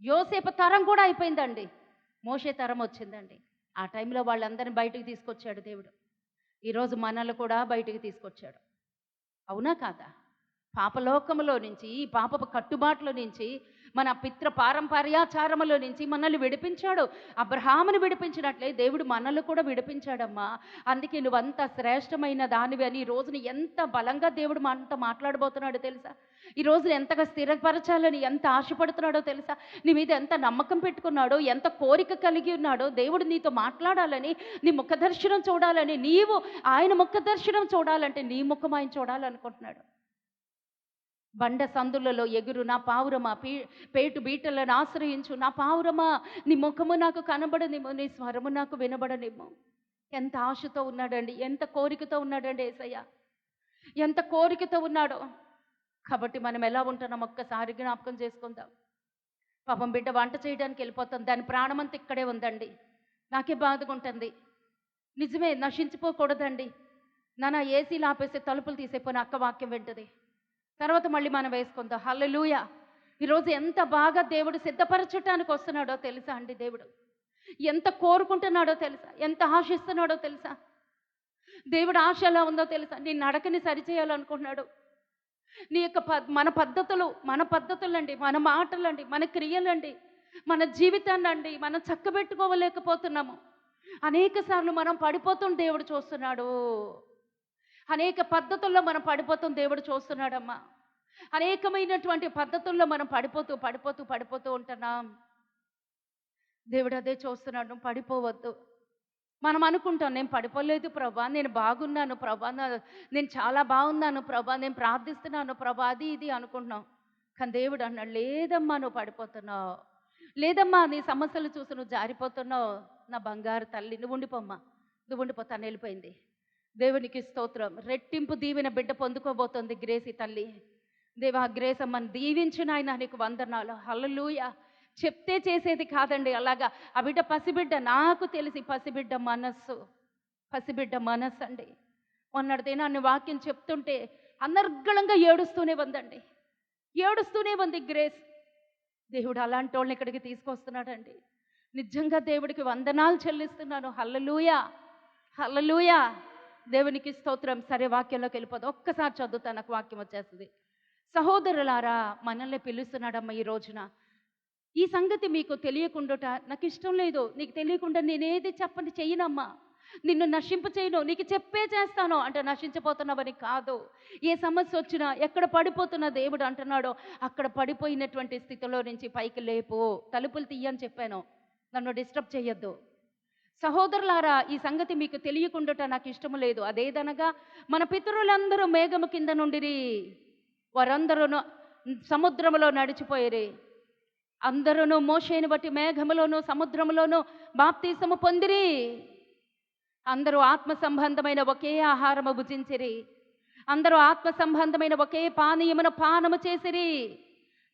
యోసేపు తరం కూడా అయిపోయిందండి. మోషే తరం వచ్చిందండి. ఆ టైంలో వాళ్ళందరిని బయటికి తీసుకొచ్చాడు దేవుడు. ఈరోజు మనల్ని కూడా బయటికి తీసుకొచ్చాడు. అవునా కాదా? పాపలోకములో నుంచి, ఈ పాపపు కట్టుబాట్ల నుంచి, మన పితృ పారంపర్యాచారములో నుంచి మనల్ని విడిపించాడు. అబ్రహామును విడిపించినట్లే దేవుడు మనల్ని కూడా విడిపించాడమ్మా. అందుకే నువ్వంత శ్రేష్టమైన దానివి అని ఈ రోజున ఎంత బలంగా దేవుడు మనతో మాట్లాడబోతున్నాడో తెలుసా? ఈ రోజున ఎంతగా స్థిరపరచాలని ఎంత ఆశపడుతున్నాడో తెలుసా? నీ మీద ఎంత నమ్మకం పెట్టుకున్నాడో, ఎంత కోరిక కలిగి ఉన్నాడో, దేవుడు నీతో మాట్లాడాలని, నీ ముఖ దర్శనం చూడాలని, నీవు ఆయన ముఖ దర్శనం చూడాలంటే నీ ముఖం ఆయన చూడాలనుకుంటున్నాడు. బండ సందులలో ఎగురు నా పావురమా, పేటు బీటలను ఆశ్రయించు నా పావురమా, నీ ముఖము నాకు కనబడనిమ్ము, నీ స్వరము నాకు వినబడనిమ్ము. ఎంత ఆశతో ఉన్నాడండి, ఎంత కోరికతో ఉన్నాడండి యేసయ్య, ఎంత కోరికతో ఉన్నాడో. కాబట్టి మనం ఎలా ఉంటున్నాం ఒక్కసారి జ్ఞాపకం చేసుకుందాం. పాపం బిడ్డ వంట చేయడానికి వెళ్ళిపోతుంది, దాని ప్రాణమంతా ఇక్కడే ఉందండి. నాకే బాధగా ఉంటుంది. నిజమే, నశించిపోకూడదండి. నాన్న ఏసీలు ఆపేసి తలుపులు తీసేపోయిన అక్క వాక్యం వింటది. తర్వాత మళ్ళీ మనం వేసుకుందాం. హల్లెలూయా. ఈరోజు ఎంత బాగా దేవుడు సిద్ధపరచటానికి వస్తున్నాడో తెలుసా అండి? దేవుడు ఎంత కోరుకుంటున్నాడో తెలుసా? ఎంత ఆశిస్తున్నాడో తెలుసా? దేవుడు ఆశ ఎలా ఉందో తెలుసా? నీ నడకని సరిచేయాలనుకుంటున్నాడు. నీ యొక్క మన పద్ధతులండి, మన మాటలండి, మన క్రియలండి, మన జీవితాన్ని అండి మనం చక్కబెట్టుకోలేకపోతున్నాము. అనేక సార్లు మనం పడిపోతున్న దేవుడు చూస్తున్నాడు. అనేక పద్ధతుల్లో మనం పడిపోతాం, దేవుడు చూస్తున్నాడమ్మా. అనేకమైనటువంటి పద్ధతుల్లో మనం పడిపోతూ ఉంటున్నాం. దేవుడు అదే చూస్తున్నాడు. నువ్వు పడిపోవద్దు. మనం అనుకుంటాం, నేను పడిపోలేదు ప్రభా, నేను బాగున్నాను ప్రభా, నేను చాలా బాగున్నాను ప్రభా, నేను ప్రార్థిస్తున్నాను ప్రభా, అది ఇది అనుకుంటున్నాం. కానీ దేవుడు అన్నాడు, లేదమ్మా నువ్వు పడిపోతున్నావు, లేదమ్మా నీ సమస్యలు చూసి నువ్వు జారిపోతున్నావు. నా బంగారు తల్లి, నువ్వు ఉండిపోమ్మా, నువ్వు ఉండిపోతాను. వెళ్ళిపోయింది. దేవునికి స్తోత్రం. రెట్టింపు దీవెన బిడ్డ పొందుకోబోతోంది గ్రేసి తల్లి. దేవా గ్రేస్ అమ్మని దీవించిన ఆయన నీకు వందనాలు. హల్లెలూయా. చెప్తే చేసేది కాదండి అలాగా. ఆ బిడ్డ పసిబిడ్డ, నాకు తెలిసి పసిబిడ్డ మనస్సు అండి. మొన్నటి దినాన్ని వాక్యం చెప్తుంటే అనర్గళంగా ఏడుస్తూనే ఉందండి, ఏడుస్తూనే ఉంది గ్రేస్. దేవుడు అలాంటి వాళ్ళని ఇక్కడికి తీసుకొస్తున్నాడండి. నిజంగా దేవుడికి వందనాలు చెల్లిస్తున్నాను. హల్లెలూయా, హల్లెలూయా. దేవునికి స్తోత్రం. సరే, వాక్యంలోకి వెళ్ళిపోదు. ఒక్కసారి చదువుతా, నాకు వాక్యం వచ్చేస్తుంది. సహోదరులారా, మనల్ని పిలుస్తున్నాడమ్మ ఈ రోజున. ఈ సంగతి మీకు తెలియకుండా నాకు ఇష్టం లేదు. నీకు తెలియకుండా నేనేది చెప్పండి చెయ్యనమ్మా. నిన్ను నశింప చేయను, నీకు చెప్పే చేస్తాను అంటే నశించిపోతున్నావని కాదు. ఏ సమస్య వచ్చినా, ఎక్కడ పడిపోతున్న దేవుడు అంటున్నాడో అక్కడ పడిపోయినటువంటి స్థితిలో నుంచి పైకి లేపు, తలుపులు తీయని చెప్పాను. నన్ను డిస్టర్బ్ చేయొద్దు. సహోదరులారా, ఈ సంగతి మీకు తెలియకుండా నాకు ఇష్టము లేదు. అదేదనగా మన పితరులందరూ మేఘము కింద నుండిరి, వారందరూ సముద్రములో నడిచిపోయిరి. అందరూ మోషేని బట్టి మేఘములోను సముద్రములోను బాప్తీసము పొందిరి. అందరూ ఆత్మ సంబంధమైన ఒకే ఆహారము భుజించిరి. అందరూ ఆత్మ సంబంధమైన ఒకే పానీయమును పానము చేసిరి.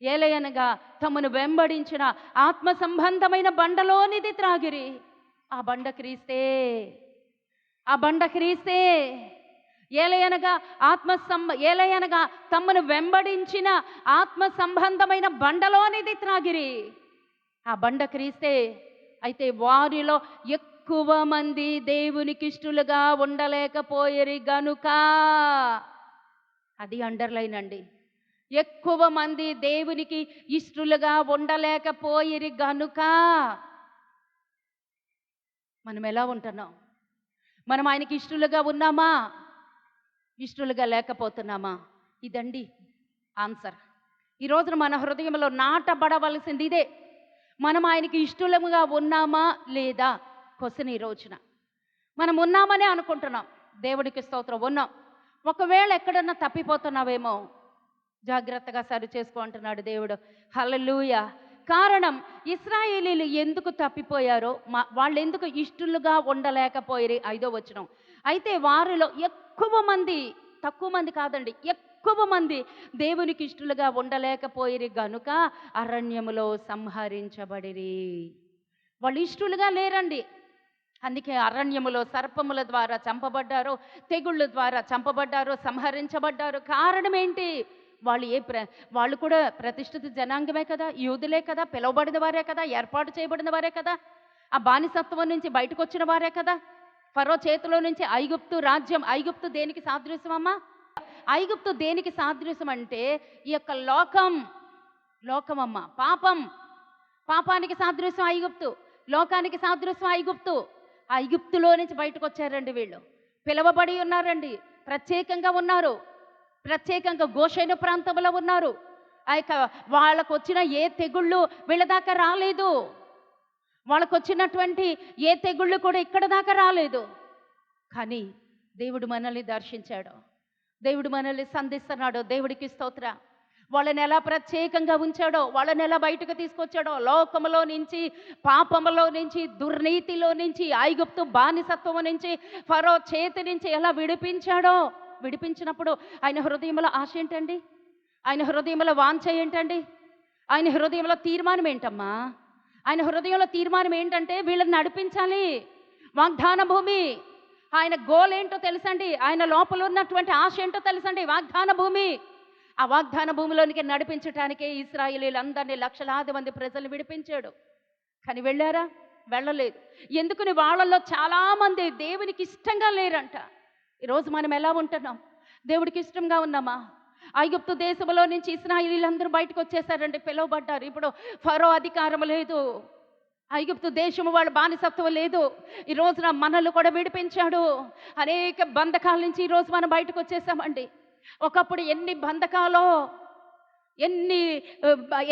ఏలయనగా తమను వెంబడించిన ఆత్మ సంబంధమైన బండలోనిది త్రాగిరి. ఆ బండ క్రీస్తే. ఏలయనగా ఏలయనగా తమను వెంబడించిన ఆత్మ సంబంధమైన బండలోనిది త్రాగిరి. ఆ బండ క్రీస్తే. అయితే వారిలో ఎక్కువ మంది దేవునికి ఇష్టలుగా ఉండలేకపోయిరి గనుక, అది అండర్లైన్ అండి, ఎక్కువ మంది దేవునికి ఇష్టలుగా ఉండలేకపోయిరి గనుక. మనం ఎలా ఉంటున్నాం? మనం ఆయనకి ఇష్టలుగా ఉన్నామా, ఇష్టలుగా లేకపోతున్నామా? ఇదండి ఆన్సర్. ఈ రోజున మన హృదయంలో నాటబడవలసింది ఇదే. మనం ఆయనకి ఇష్టలుగా ఉన్నామా లేదా క్వశ్చన్. ఈ రోజున మనం ఉన్నామనే అనుకుంటున్నాం. దేవుడికి స్తోత్రం, ఉన్నాం. ఒకవేళ ఎక్కడన్నా తప్పిపోతున్నావేమో జాగ్రత్తగా సరి చేసుకో అంటున్నాడు దేవుడు. హల్లెలూయా. కారణం, ఇశ్రాయేలీలు ఎందుకు తప్పిపోయారో, వాళ్ళు ఎందుకు ఇష్టలుగా ఉండలేకపోయారు. 5వ వచనం. అయితే వారిలో ఎక్కువ మంది, తక్కువ మంది కాదండి, ఎక్కువ మంది దేవునికి ఇష్టలుగా ఉండలేకపోయిరి గనుక అరణ్యములో సంహరించబడిరి. వాళ్ళు ఇష్టలుగా లేరండి, అందుకే అరణ్యములో సర్పముల ద్వారా చంపబడ్డారు, తెగుళ్ళ ద్వారా చంపబడ్డారు, సంహరించబడ్డారు. కారణం ఏంటి? వాళ్ళు కూడా ప్రతిష్ఠిత జనాంగమే కదా, యూదులే కదా, పిలువబడిన వారే కదా, ఏర్పాటు చేయబడిన వారే కదా, ఆ బానిసత్వం నుంచి బయటకు వచ్చిన వారే కదా. ఫరో చేతిలో నుంచి ఐగుప్తు దేనికి సాదృశ్యం అమ్మా? ఐగుప్తు దేనికి సాదృశ్యం అంటే ఈ యొక్క లోకమమ్మ, పాపానికి సాదృశ్యం ఐగుప్తు, లోకానికి సాదృశ్యం ఐగుప్తు. ఆ ఐగుప్తులో నుంచి బయటకు వచ్చారండి వీళ్ళు. పిలవబడి ఉన్నారండి, ప్రత్యేకంగా ఉన్నారు, ప్రత్యేకంగా గోషెను ప్రాంతంలో ఉన్నారు. ఆ యొక్క వాళ్ళకు వచ్చిన ఏ తెగుళ్ళు వీళ్ళ దాకా రాలేదు, వాళ్ళకు వచ్చినటువంటి ఏ తెగుళ్ళు కూడా ఇక్కడ దాకా రాలేదు. కానీ దేవుడు మనల్ని దర్శించాడు, దేవుడు మనల్ని సంధిస్తున్నాడు. దేవుడికి స్తోత్ర. వాళ్ళని ఎలా ప్రత్యేకంగా ఉంచాడో, వాళ్ళని ఎలా బయటకు తీసుకొచ్చాడో, లోకములో నుంచి, పాపములో నుంచి, దుర్నీతిలో నుంచి, ఐగుప్తు బానిసత్వం నుంచి, ఫరో చేతి నుంచి ఎలా విడిపించినప్పుడు ఆయన హృదయంలో ఆశ ఏంటండి? ఆయన హృదయంలో వాంఛ ఏంటండి? ఆయన హృదయంలో తీర్మానం ఏంటమ్మా? ఆయన హృదయంలో తీర్మానం ఏంటంటే వీళ్ళని నడిపించాలి వాగ్దాన భూమి. ఆయన గోల్ ఏంటో తెలుసండి, ఆయన లోపల ఉన్నటువంటి ఆశ ఏంటో తెలుసండి, వాగ్దాన భూమి. ఆ వాగ్దాన భూమిలోనికి నడిపించడానికే ఇశ్రాయేలీలందరినీ, లక్షలాది మంది ప్రజలు విడిపించాడు. కానీ వెళ్ళారా? వెళ్ళలేదు. ఎందుకని? వాళ్ళల్లో చాలామంది దేవునికి ఇష్టంగా లేరంట. ఈరోజు మనం ఎలా ఉంటున్నాం? దేవుడికి ఇష్టంగా ఉన్నామా? ఐగుప్తు దేశంలో నుంచి ఇశ్రాయేలీలందరూ బయటకు వచ్చేసారండి, పిలువబడ్డారు. ఇప్పుడు ఫరో అధికారం లేదు, ఐగుప్తు దేశము వాళ్ళ బానిసత్వం లేదు. ఈ రోజున మనల్ని కూడా విడిపించాడు. అనేక బంధకాల నుంచి ఈరోజు మనం బయటకు వచ్చేసామండి. ఒకప్పుడు ఎన్ని బంధకాలో,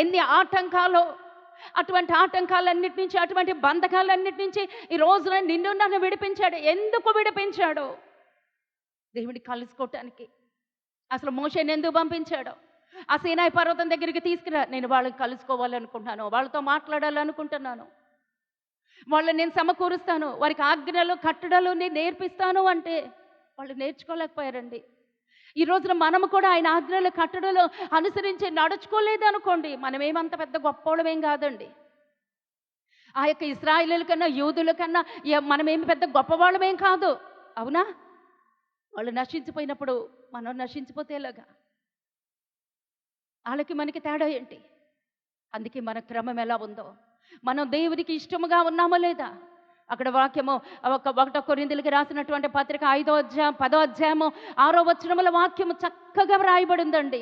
ఎన్ని ఆటంకాలో, అటువంటి ఆటంకాలన్నిటి నుంచి, అటువంటి బంధకాలన్నిటి నుంచి ఈ రోజున నిన్ను నన్ను విడిపించాడు. ఎందుకు విడిపించాడు? దేవుడిని కలుసుకోవటానికి. అసలు మోషేని ఎందుకు పంపించాడు? ఆ సీనాయి పర్వతం దగ్గరికి తీసుకురా, నేను వాళ్ళని కలుసుకోవాలనుకుంటున్నాను, వాళ్ళతో మాట్లాడాలనుకుంటున్నాను, వాళ్ళని నేను సమకూరుస్తాను, వారికి ఆజ్ఞలు కట్టడలు నేను నేర్పిస్తాను అంటే వాళ్ళు నేర్చుకోలేకపోయారండి. ఈ రోజున మనము కూడా ఆయన ఆజ్ఞలు కట్టడలు అనుసరించి నడుచుకోలేదు అనుకోండి, మనమేమంత పెద్ద గొప్పవాళ్ళమేం కాదండి. ఆ యొక్క ఇశ్రాయేలీయుల కన్నా, యూదుల కన్నా మనమేమి పెద్ద గొప్పవాళ్ళమేం కాదు. అవునా? వాళ్ళు నశించిపోయినప్పుడు మనం నశించిపోతే ఎలాగా? వాళ్ళకి మనకి తేడా ఏంటి? అందుకే మన క్రమం ఎలా ఉందో, మనం దేవునికి ఇష్టముగా ఉన్నామో లేదా? అక్కడ వాక్యము 1 కొరింథీయులకు రాసినటువంటి పత్రిక 5వ అధ్యాయం 10వ అధ్యాయము 6వ వచనముల వాక్యము చక్కగా వ్రాయబడి ఉందండి.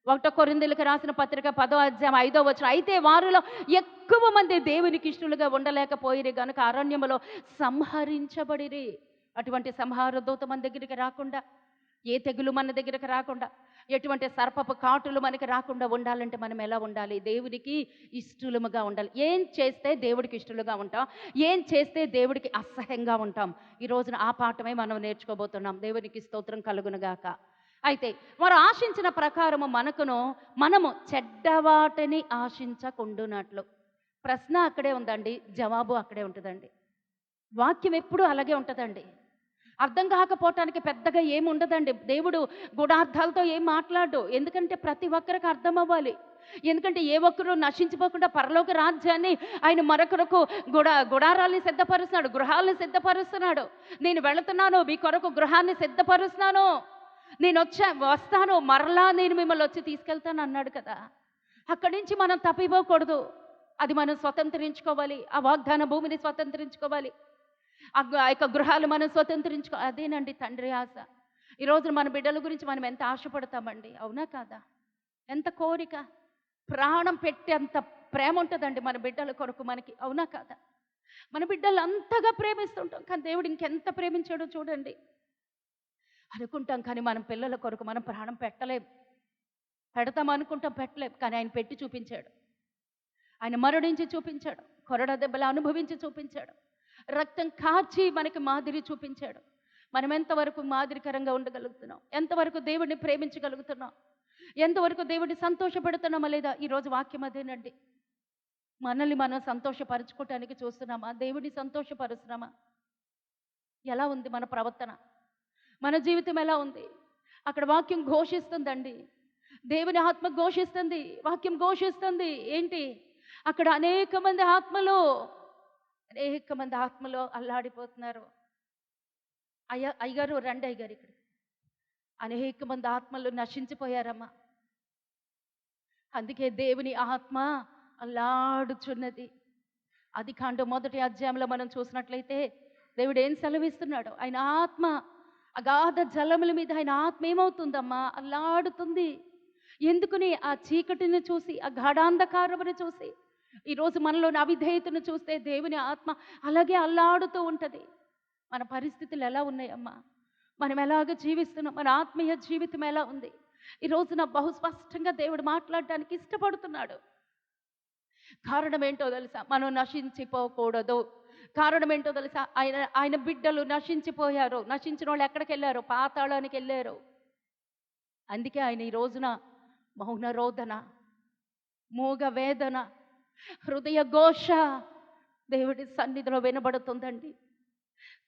1 కొరింథీయులకు రాసిన పత్రిక 10వ అధ్యాయం 5వ వచనం, అయితే వారిలో ఎక్కువ మంది దేవునికి ఇష్టలుగా ఉండలేకపోయిరి గనుక అరణ్యములో సంహరించబడిరి. అటువంటి సంహార దూత మన దగ్గరికి రాకుండా, ఏ తెగులు మన దగ్గరికి రాకుండా, ఎటువంటి సర్పపు కాటులు మనకి రాకుండా ఉండాలంటే మనం ఎలా ఉండాలి? దేవుడికి ఇష్టలుగా ఉండాలి. ఏం చేస్తే దేవుడికి ఇష్టలుగా ఉంటాం, ఏం చేస్తే దేవుడికి అసహ్యంగా ఉంటాం? ఈ రోజున ఆ పాఠమే మనం నేర్చుకోబోతున్నాం. దేవునికి స్తోత్రం కలుగునుగాక. అయితే వారు ఆశించిన ప్రకారము మనము చెడ్డవాటిని ఆశించకుండునట్లు. ప్రశ్న అక్కడే ఉందండి, జవాబు అక్కడే ఉంటుందండి. వాక్యం ఎప్పుడూ అలాగే ఉంటుందండి. అర్థం కాకపోవటానికి పెద్దగా ఏమి ఉండదండి. దేవుడు గుడార్థాలతో ఏం మాట్లాడు, ఎందుకంటే ప్రతి ఒక్కరికి అర్థం అవ్వాలి. ఎందుకంటే ఏ ఒక్కరు నశించిపోకుండా పరలోక రాజ్యాన్ని ఆయన మరొకరకు గుడారాల్ని సిద్ధపరుస్తున్నాడు, గృహాలను సిద్ధపరుస్తున్నాడు. నేను వెళుతున్నాను, మీ కొరకు గృహాన్ని సిద్ధపరుస్తున్నాను, నేను వస్తాను, మరలా నేను మిమ్మల్ని వచ్చి తీసుకెళ్తాను అన్నాడు కదా. అక్కడి నుంచి మనం తప్పిపోకూడదు. అది మనం స్వతంత్రించుకోవాలి, ఆ వాగ్దాన భూమిని స్వతంత్రించుకోవాలి, ఆ యొక్క గృహాలు మనం అదేనండి తండ్రి ఆశ. ఈరోజు మన బిడ్డల గురించి మనం ఎంత ఆశపడతామండి, అవునా కాదా? ఎంత కోరిక, ప్రాణం పెట్టి అంత ప్రేమ ఉంటుందండి మన బిడ్డల కొరకు మనకి, అవునా కాదా? మన బిడ్డలు అంతగా ప్రేమిస్తుంటాం, కానీ దేవుడు ఇంకెంత ప్రేమించాడో చూడండి. అనుకుంటాం కానీ మనం పిల్లల కొరకు మనం ప్రాణం పెడతాం అనుకుంటాం, పెట్టలేం. కానీ ఆయన పెట్టి చూపించాడు, ఆయన మరణించి చూపించాడు, కొరడ దెబ్బలు అనుభవించి చూపించాడు, రక్తం కార్చి మనకి మాదిరి చూపించాడు. మనం ఎంతవరకు మాదిరికరంగా ఉండగలుగుతున్నాం, ఎంతవరకు దేవుడిని ప్రేమించగలుగుతున్నాం, ఎంతవరకు దేవుడిని సంతోషపెడుతున్నామా లేదా? ఈరోజు వాక్యం అదేనండి. మనల్ని మనం సంతోషపరచుకోవటానికి చూస్తున్నామా? దేవుడిని సంతోషపరుస్తున్నామా? ఎలా ఉంది మన ప్రవర్తన, మన జీవితం ఎలా ఉంది? అక్కడ వాక్యం ఘోషిస్తుందండి, దేవుని ఆత్మ ఘోషిస్తుంది, వాక్యం ఘోషిస్తుంది. ఏంటి? అక్కడ అనేక మంది ఆత్మలో అల్లాడిపోతున్నారు. అయ్యగారు రండి, అయ్యగారు ఇక్కడ అనేక మంది ఆత్మలు నశించిపోయారమ్మా. అందుకే దేవుని ఆత్మ అల్లాడుచున్నది. ఆదికాండం 1వ అధ్యాయంలో మనం చూసినట్లయితే దేవుడు ఏం సెలవిస్తున్నాడు? ఆయన ఆత్మ అగాధ జలముల మీద ఆయన ఆత్మ ఏమవుతుందమ్మా? అల్లాడుతుంది. ఎందుకని? ఆ చీకటిని చూసి, ఆ గాఢాంధకారమును చూసి, ఈరోజు మనలోని అవిధేయతను చూస్తే దేవుని ఆత్మ అలాగే అల్లాడుతూ ఉంటుంది. మన పరిస్థితులు ఎలా ఉన్నాయమ్మా? మనం ఎలాగ జీవిస్తున్నాం? మన ఆత్మీయ జీవితం ఎలా ఉంది? ఈ రోజున బహు స్పష్టంగా దేవుడు మాట్లాడడానికి ఇష్టపడుతున్నాడు. కారణం ఏంటో తెలుసా? మనం నశించిపోకూడదు. కారణం ఏంటో తెలుసా? ఆయన ఆయన బిడ్డలు నశించిపోయారు. నశించిన వాళ్ళు ఎక్కడికి వెళ్ళారు? పాతాళానికి వెళ్ళారు. అందుకే ఆయన ఈ రోజున మౌన రోదన, మూగ వేదన, హృదయ ఘోష దేవుడి సన్నిధిలో వినబడుతుందండి.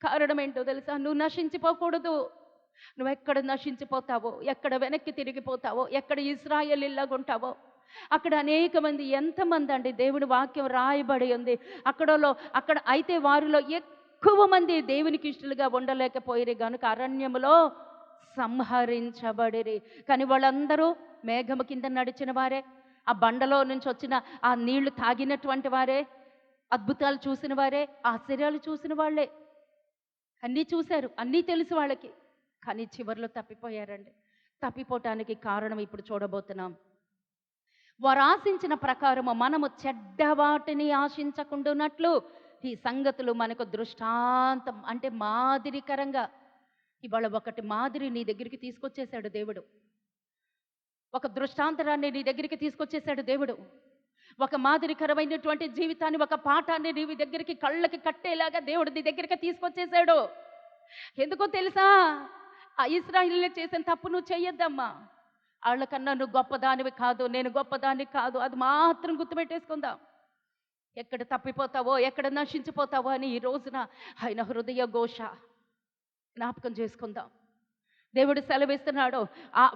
కారణం ఏంటో తెలుసా? నువ్వు నశించిపోకూడదు. నువ్వు ఎక్కడ నశించిపోతావో, ఎక్కడ వెనక్కి తిరిగిపోతావో, ఎక్కడ ఇశ్రాయేలీయుల్లాగా ఉంటావో, అక్కడ అనేక మంది, ఎంతమంది అండి దేవుని వాక్యం రాయబడి ఉంది. అక్కడ అయితే వారిలో ఎక్కువ మంది దేవునికి ఇష్టలుగా ఉండలేకపోయిరి గనుక అరణ్యములో సంహరించబడిరి. కానీ వాళ్ళందరూ మేఘము కింద నడిచిన వారే, ఆ బండలో నుంచి వచ్చిన ఆ నీళ్లు తాగినటువంటి వారే, అద్భుతాలు చూసిన వారే, ఆశ్చర్యాలు చూసిన వాళ్ళే. అన్నీ చూశారు, అన్నీ తెలుసు వాళ్ళకి. కానీ చివరిలో తప్పిపోయారండి. తప్పిపోవటానికి కారణం ఇప్పుడు చూడబోతున్నాం. వారు ఆశించిన ప్రకారము మనము చెడ్డ వాటిని ఆశించకుండానట్లు ఈ సంగతులు మనకు దృష్టాంతం, అంటే మాదిరికరంగా. ఇవాళ ఒకటి మాదిరి నీ దగ్గరికి తీసుకొచ్చేశాడు దేవుడు. ఒక దృష్టాంతరాన్ని నీ దగ్గరికి తీసుకొచ్చేశాడు దేవుడు. ఒక మాదిరికరమైనటువంటి జీవితాన్ని, ఒక పాఠాన్ని నీ దగ్గరికి కళ్ళకి కట్టేలాగా దేవుడు నీ దగ్గరికి తీసుకొచ్చేశాడు. ఎందుకో తెలుసా? ఆ ఇశ్రాయేలీయులు చేసిన తప్పు నువ్వు చెయ్యొద్దమ్మా. వాళ్ళకన్నా నువ్వు గొప్పదానివి కాదు, నేను గొప్పదాన్ని కాదు. అది మాత్రం గుర్తుపెట్టేసుకుందాం. ఎక్కడ తప్పిపోతావో, ఎక్కడ నశించిపోతావో అని ఈ రోజున ఆయన హృదయ ఘోష జ్ఞాపకం చేసుకుందాం. దేవుడు సెలవిస్తున్నాడు,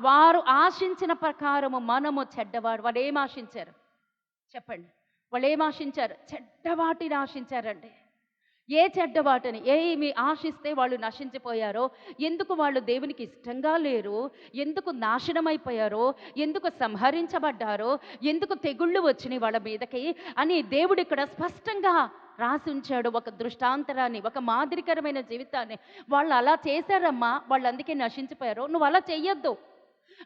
వారు ఆశించిన ప్రకారము మనము చెడ్డవాడు. వాళ్ళు ఏం ఆశించారు చెప్పండి? వాళ్ళు ఏం ఆశించారు? చెడ్డవాటిని ఆశించారండి. ఏ చెడ్డవాటిని ఏమి ఆశిస్తే వాళ్ళు నశించిపోయారో, ఎందుకు వాళ్ళు దేవునికి ఇష్టంగా లేరు, ఎందుకు నాశనమైపోయారో, ఎందుకు సంహరించబడ్డారో, ఎందుకు తెగుళ్ళు వచ్చినాయి వాళ్ళ మీదకి అని దేవుడు ఇక్కడ స్పష్టంగా రాసి ఉంచాడు. ఒక దృష్టాంతరాన్ని, ఒక మాదిరికరమైన జీవితాన్ని. వాళ్ళు అలా చేశారమ్మా, వాళ్ళు అందుకే నశించిపోయారు. నువ్వు అలా చెయ్యొద్దు,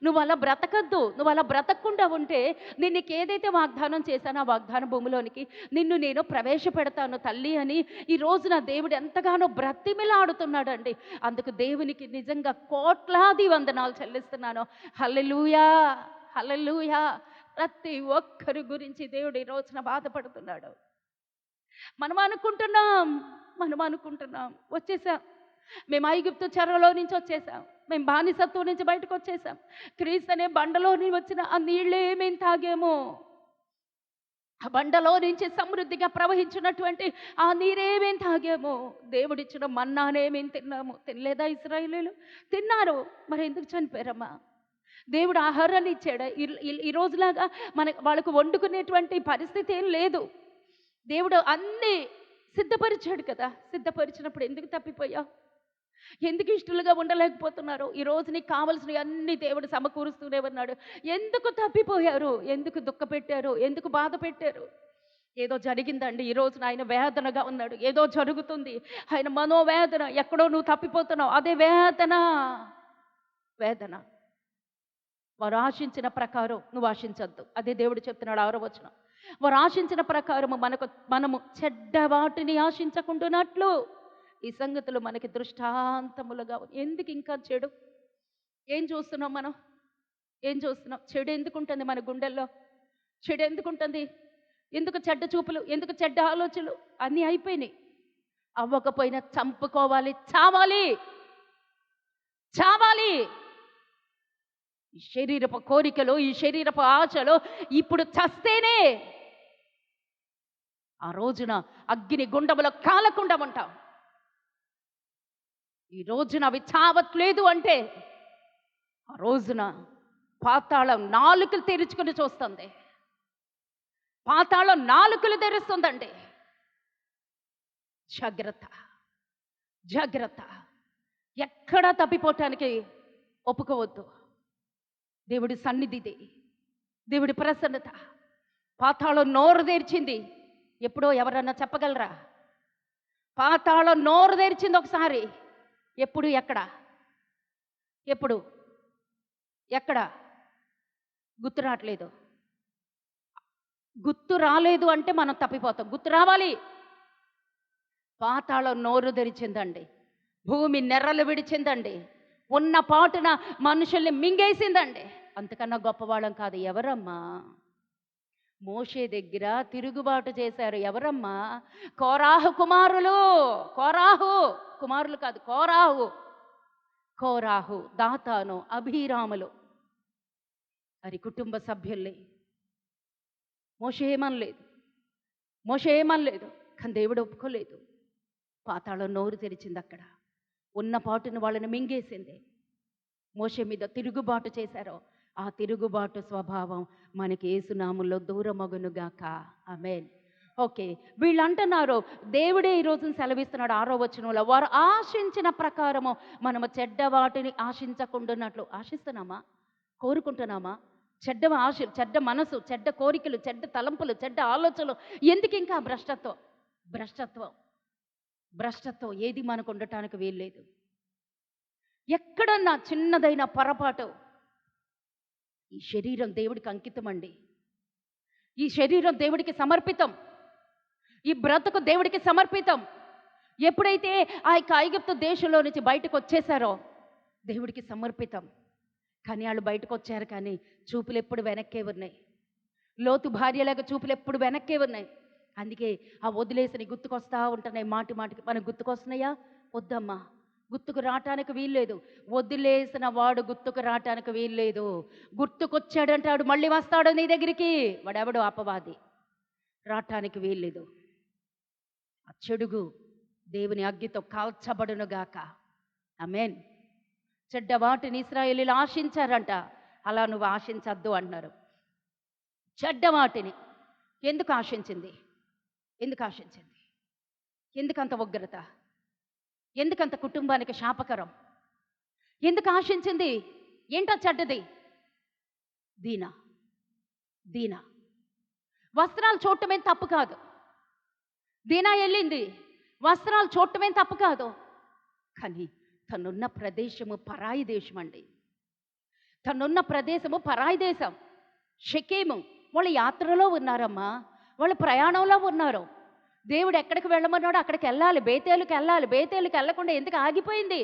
నువ్వు అలా బ్రతకద్దు. నువ్వు అలా బ్రతకకుండా ఉంటే నేను నీకు ఏదైతే వాగ్దానం చేశానో ఆ వాగ్దాన భూమిలోనికి నిన్ను నేను ప్రవేశపెడతాను తల్లి అని ఈ రోజున దేవుడు ఎంతగానో బ్రతిమిలాడుతున్నాడండి. అందుకు దేవునికి నిజంగా కోట్లాది వందనాలు చెల్లిస్తున్నాను. హల్లెలూయా, హల్లెలూయా. ప్రతి ఒక్కరి గురించి దేవుడు ఈ రోజున బాధపడుతున్నాడు. మనం అనుకుంటున్నాం వచ్చేసాం, మేము ఐగుప్తు చెరలో నుంచి వచ్చేసాం, మేము బానిసత్వం నుంచి బయటకు వచ్చేసాం, క్రీస్తు అనే బండలోని వచ్చిన ఆ నీళ్ళే మేము తాగాము, ఆ బండలో నుంచి సమృద్ధిగా ప్రవహించినటువంటి ఆ నీరే మేము తాగాము, దేవుడిచ్చిన మన్నానే మేము తిన్నాము. తినలేదా ఇశ్రాయేలీయులు? తిన్నారు. మరి ఎందుకు చనిపోయారమ్మా? దేవుడు ఆహారాన్ని ఇచ్చాడు. ఈ రోజులాగా వాళ్ళకు వండుకునేటువంటి పరిస్థితి ఏం లేదు. దేవుడు అన్నీ సిద్ధపరిచాడు కదా. సిద్ధపరిచినప్పుడు ఎందుకు తప్పిపోయావు? ఎందుకు ఇష్టలుగా ఉండలేకపోతున్నారు? ఈ రోజు నీకు కావలసినవి అన్ని దేవుడు సమకూరుస్తూనే ఉన్నాడు. ఎందుకు తప్పిపోయారు? ఎందుకు దుఃఖపెట్టారు? ఎందుకు బాధ పెట్టారు? ఏదో జరిగిందండి. ఈ రోజున ఆయన వేదనగా ఉన్నాడు. ఏదో జరుగుతుంది, ఆయన మనోవేదన. ఎక్కడో నువ్వు తప్పిపోతున్నావు, అదే వేదన. వారు ఆశించిన ప్రకారం నువ్వు ఆశించద్దు. అదే దేవుడు చెప్తున్నాడు 6వ వచనం. వారు ఆశించిన ప్రకారము మనము చెడ్డ వాటిని ఆశించకుండానట్లు ఈ సంగతులు మనకి దృష్టాంతములుగా. ఎందుకు ఇంకా చెడు? ఏం చూస్తున్నాం మనం? ఏం చూస్తున్నాం? చెడు ఎందుకుంటుంది మన గుండెల్లో? చెడు ఎందుకుంటుంది? ఎందుకు చెడ్డ చూపులు? ఎందుకు చెడ్డ ఆలోచనలు? అన్నీ అయిపోయినాయి. అవ్వకపోయినా చంపుకోవాలి, చావాలి. ఈ శరీరపు కోరికలు, ఈ శరీరపు ఆశలు ఇప్పుడు చస్తేనే ఆ రోజున అగ్ని గుండములో కాలకుండా ఉంటాం. ఈ రోజున అవి చావట్లేదు అంటే ఆ రోజున పాతాళం నాలుకలు తెరుచుకుని చూస్తుంది. పాతాళం నాలుకలు తెరుస్తుందండి. జాగ్రత్త. ఎక్కడా తప్పిపోవటానికి ఒప్పుకోవద్దు. దేవుడి సన్నిధిది, దేవుడి ప్రసన్నత పాతాళం నోరు తెరిచింది. ఎప్పుడో ఎవరన్నా చెప్పగలరా? పాతాళం నోరు తెరిచింది ఒకసారి. ఎప్పుడు, ఎక్కడ, ఎప్పుడు, ఎక్కడ? గుర్తు రావట్లేదు. గుర్తు రాలేదు అంటే మనం తప్పిపోతాం. గుర్తు రావాలి. పాతాళం నోరు తెరిచిందండి. భూమి నెర్రలు విడిచిందండి. ఉన్న పాటున మనుషుల్ని మింగేసిందండి. అంతకన్నా గొప్పవాళ్ళం కాదు. ఎవరమ్మా? మోషే దగ్గర తిరుగుబాటు చేశారు. ఎవరమ్మా? కోరాహు కుమారులు. కోరాహు కుమారులు కాదు, కోరాహు. కోరాహు, దాతాను, అభిరాములు వారి కుటుంబ సభ్యుల్ని. మోషే ఏమనలేదు, మోషే ఏమనలేదు. కానీ దేవుడు ఒప్పుకోలేదు. పాతాళం నోరు తెరిచింది. అక్కడ ఉన్న పాటును వాళ్ళని మింగేసింది. మోషే మీద తిరుగుబాటు చేశారో ఆ తిరుగుబాటు స్వభావం మనకి యేసునామములో దూరమగునుగాక. ఆమేన్. ఓకే, వీళ్ళు అంటున్నారు, దేవుడే ఈరోజు సెలవిస్తున్నాడు 6వ వచనంలో, వారు ఆశించిన ప్రకారము మనము చెడ్డ వాటిని ఆశించకుండానట్లు. ఆశిస్తున్నామా? కోరుకుంటున్నామా? చెడ్డ ఆశ, చెడ్డ మనసు, చెడ్డ కోరికలు, చెడ్డ తలంపులు, చెడ్డ ఆలోచనలు. ఎందుకు ఇంకా భ్రష్టత్వం? భ్రష్టత్వం, భ్రష్టత్వం ఏది మనకు ఉండటానికి వీల్లేదు. ఎక్కడన్నా చిన్నదైన పొరపాటు, ఈ శరీరం దేవుడికి అంకితం అండి. ఈ శరీరం దేవుడికి సమర్పితం. ఈ బ్రతుకు దేవుడికి సమర్పితం. ఎప్పుడైతే ఆ యొక్క ఐగుప్తు దేశంలో నుంచి బయటకు వచ్చేసారో దేవుడికి సమర్పితం. కానీ వాళ్ళు బయటకు వచ్చారు, కానీ చూపులు ఎప్పుడు వెనక్కే ఉన్నాయి. లోతు భార్యలాగా చూపులు ఎప్పుడు వెనక్కే ఉన్నాయి. అందుకే ఆ వదిలేసిన గుర్తుకొస్తా ఉంటున్నాయి. మాటి మాటికి మనకు గుర్తుకొస్తున్నాయా? వద్దమ్మా, గుర్తుకు రావటానికి వీల్లేదు. వదిలేసిన వాడు గుర్తుకు రావటానికి వీల్లేదు. గుర్తుకొచ్చాడంటాడు, మళ్ళీ వస్తాడు నీ దగ్గరికి. వాడెవడు? అపవాది. రావటానికి వీల్లేదు. ఆ చెడుగు దేవుని అగ్గితో కాల్చబడునుగాక. ఆమేన్. చెడ్డ వాటిని ఇశ్రాయేలీయులు ఆశించారంట. అలా నువ్వు ఆశించద్దు అంటున్నారు. చెడ్డ వాటిని ఎందుకు ఆశించింది? ఎందుకు ఆశించింది? ఎందుకంత ఉగ్రత? ఎందుకంత కుటుంబానికి శాపకరం? ఎందుకు ఆశించింది? ఏంటో చెడ్డది? దీనా, దీనా వస్త్రాలు చూడటమేం తప్పు కాదు. దీనా వెళ్ళింది, వస్త్రాలు చూడటమేం తప్పు కాదు. కానీ తనున్న ప్రదేశము పరాయి దేశం అండి. తనున్న ప్రదేశము పరాయి దేశం. షెకేము వాళ్ళు యాత్రలో ఉన్నారమ్మా, వాళ్ళు ప్రయాణంలో ఉన్నారు. దేవుడు ఎక్కడికి వెళ్ళమన్నాడో అక్కడికి వెళ్ళాలి. బేతేలుకి వెళ్ళాలి. బేతేలుకి వెళ్ళకుండా ఎందుకు ఆగిపోయింది?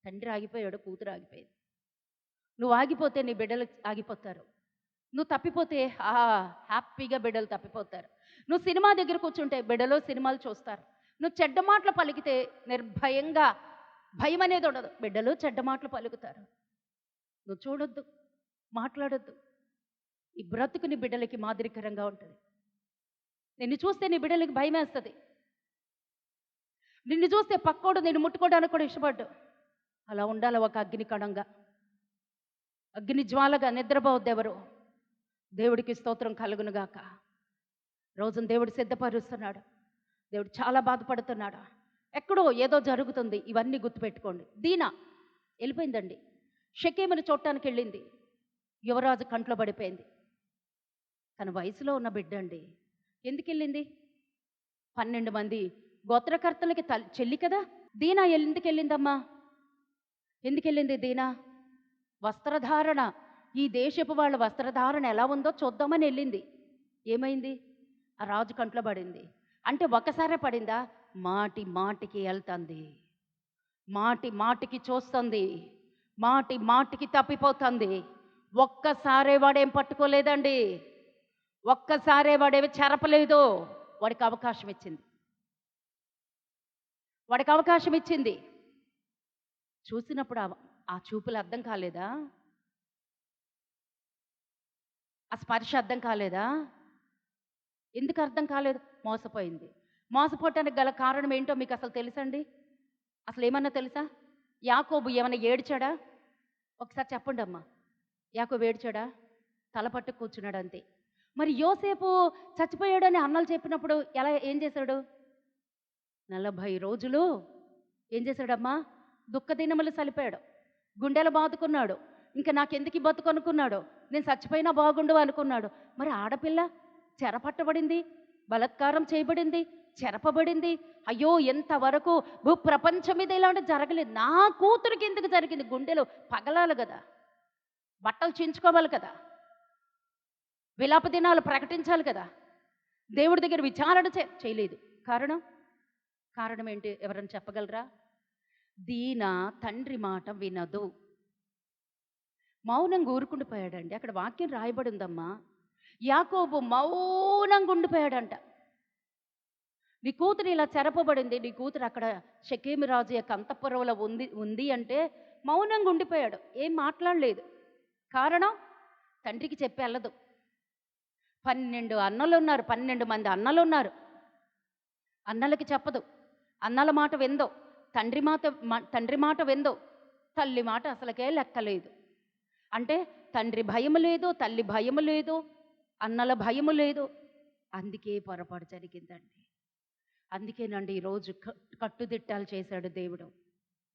తండ్రి ఆగిపోయాడు, కూతురు ఆగిపోయింది. నువ్వు ఆగిపోతే నీ బిడ్డలు ఆగిపోతారు. నువ్వు తప్పిపోతే హ్యాపీగా బిడ్డలు తప్పిపోతారు. నువ్వు సినిమా దగ్గర కూర్చుంటే బిడ్డలు సినిమాలు చూస్తారు. నువ్వు చెడ్డ మాటలు పలికితే నిర్భయంగా, భయం అనేది ఉండదు, బిడ్డలు చెడ్డ మాటలు పలుకుతారు. నువ్వు చూడొద్దు, మాట్లాడొద్దు. ఈ బ్రతుకు నీ బిడ్డలకి మాదిరికరంగా ఉంటుంది. నిన్ను చూస్తే నీ బిడ్డలకి భయం వేస్తుంది. నిన్ను చూస్తే పక్కోడు నిన్ను ముట్టుకోవడానికి కూడా ఇష్టపడ్డు. అలా ఉండాలి ఒక అగ్ని కణంగా, అగ్ని జ్వాలగా. నిద్రపోవద్దు ఎవరు. దేవుడికి స్తోత్రం కలుగునుగాక. రోజును దేవుడు సిద్ధపరుస్తున్నాడు. దేవుడు చాలా బాధపడుతున్నాడు. ఎక్కడో ఏదో జరుగుతుంది. ఇవన్నీ గుర్తుపెట్టుకోండి. దీనా వెళ్ళిపోయిందండి. షెకేమును చూడటానికి వెళ్ళింది. యువరాజు కంట్లో పడిపోయింది. తన వయసులో ఉన్న బిడ్డ అండి. ఎందుకు వెళ్ళింది? 12 మంది గోత్రకర్తలకి చెల్లి కదా. దీనా ఎందుకు వెళ్ళిందమ్మా? ఎందుకు వెళ్ళింది దీనా? వస్త్రధారణ, ఈ దేశపు వాళ్ళ వస్త్రధారణ ఎలా ఉందో చూద్దామని వెళ్ళింది. ఏమైంది? ఆ రాజు కంట్లో పడింది. అంటే ఒక్కసారే పడిందా? మాటి మాటికి వెళ్తుంది, మాటి మాటికి చూస్తుంది, మాటి మాటికి తప్పిపోతుంది. ఒక్కసారే వాడేం పట్టుకోలేదండి. ఒక్కసారే వాడేమి చెరపలేదు. వాడికి అవకాశం ఇచ్చింది. వాడికి అవకాశం ఇచ్చింది. చూసినప్పుడు ఆ చూపులు అర్థం కాలేదా? ఆ స్పర్శ అర్థం కాలేదా? ఎందుకు అర్థం కాలేదు? మోసపోయింది. మోసపోవటానికి గల కారణం ఏంటో మీకు అసలు తెలుసండి? అసలు ఏమన్నా తెలుసా? యాకోబు ఏమన్నా ఏడ్చాడా? ఒకసారి చెప్పండి అమ్మా. యాకోబు ఏడ్చాడా? తల పట్టు కూర్చున్నాడు అంతే. మరి యోసేపు చచ్చిపోయాడని అన్నలు చెప్పినప్పుడు ఏం చేశాడు? 40 రోజులు ఏం చేశాడమ్మా? దుఃఖ దినములు సలిపాడు, గుండెలు బాదుకున్నాడు. ఇంకా నాకెందుకు బతుకు అనుకున్నాడు. నేను చచ్చిపోయినా బాగుండు అనుకున్నాడు. మరి ఆడపిల్ల చెరపట్టబడింది, బలాత్కారం చేయబడింది, చెరపబడింది. అయ్యో ఎంతవరకు భూప్రపంచం మీద ఇలాంటి జరగలేదు, నా కూతురికి ఎందుకు జరిగింది? గుండెలు పగలాలి కదా, బట్టలు చించుకోవాలి కదా, విలాప దినాలు ప్రకటించాలి కదా, దేవుడి దగ్గర విచారణ చేయలేదు. కారణం ఏంటి? ఎవరైనా చెప్పగలరా? దీన తండ్రి మాట వినదు. మౌనంగా ఊరుకుండిపోయాడండి. అక్కడ వాక్యం రాయబడి ఉందమ్మా. యాకోబు మౌనంగా ఉండిపోయాడంట. నీ కూతురు ఇలా చెరపబడింది, నీ కూతురు అక్కడ షెకేము రాజు యొక్క అంతఃపురంలో ఉంది అంటే మౌనంగా ఉండిపోయాడు, ఏం మాట్లాడలేదు. కారణం, తండ్రికి చెప్పి వెళ్ళదు. 12 అన్నలు ఉన్నారు, 12 మంది అన్నలు ఉన్నారు. అన్నలకి చెప్పదు, అన్నల మాట విందో, తండ్రి మాట విందో, తల్లి మాట అసలుకే లెక్కలేదు. అంటే తండ్రి భయము లేదు, తల్లి భయము లేదు, అన్నల భయము లేదు. అందుకే పొరపాటు జరిగిందండి. అందుకేనండి ఈరోజు కట్టుదిట్టాలు చేశాడు దేవుడు.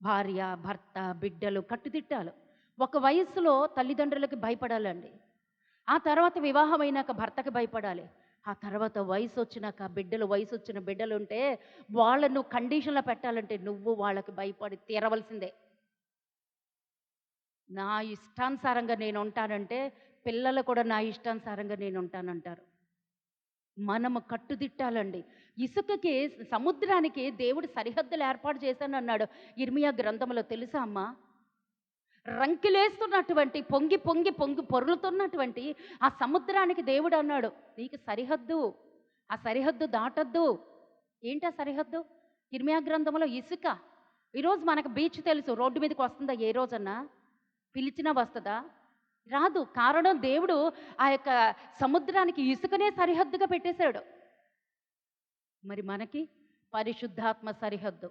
భార్య, భర్త, బిడ్డలు కట్టుదిట్టాలు. ఒక వయస్సులో తల్లిదండ్రులకి భయపడాలండి. ఆ తర్వాత వివాహమైనాక భర్తకి భయపడాలి. ఆ తర్వాత వయసు వచ్చినాక వయసు వచ్చిన బిడ్డలు ఉంటే వాళ్ళను కండిషన్లో పెట్టాలంటే నువ్వు వాళ్ళకి భయపడి తీరవలసిందే. నా ఇష్టానుసారంగా నేను ఉంటానంటే పిల్లలు కూడా నా ఇష్టానుసారంగా నేను ఉంటానంటారు. మనము కట్టుదిట్టాలండి. ఇసుకకి, సముద్రానికి దేవుడు సరిహద్దులు ఏర్పాటు చేశానన్నాడు ఇర్మియా గ్రంథంలో. తెలుసా అమ్మా? రంకిలేస్తున్నటువంటి పొంగి పొంగి పొంగి పొరులుతున్నటువంటి ఆ సముద్రానికి దేవుడు అన్నాడు, నీకు సరిహద్దు, ఆ సరిహద్దు దాటద్దు. ఏంటి ఆ సరిహద్దు? ఇర్మియా గ్రంథంలో ఇసుక. ఈరోజు మనకు బీచ్ తెలుసు, రోడ్డు మీదకి వస్తుందా? ఏ రోజన్నా పిలిచినా వస్తుందా? రాదు. కారణం, దేవుడు ఆ యొక్క సముద్రానికి ఇసుకనే సరిహద్దుగా పెట్టేశాడు. మరి మనకి పరిశుద్ధాత్మ సరిహద్దు.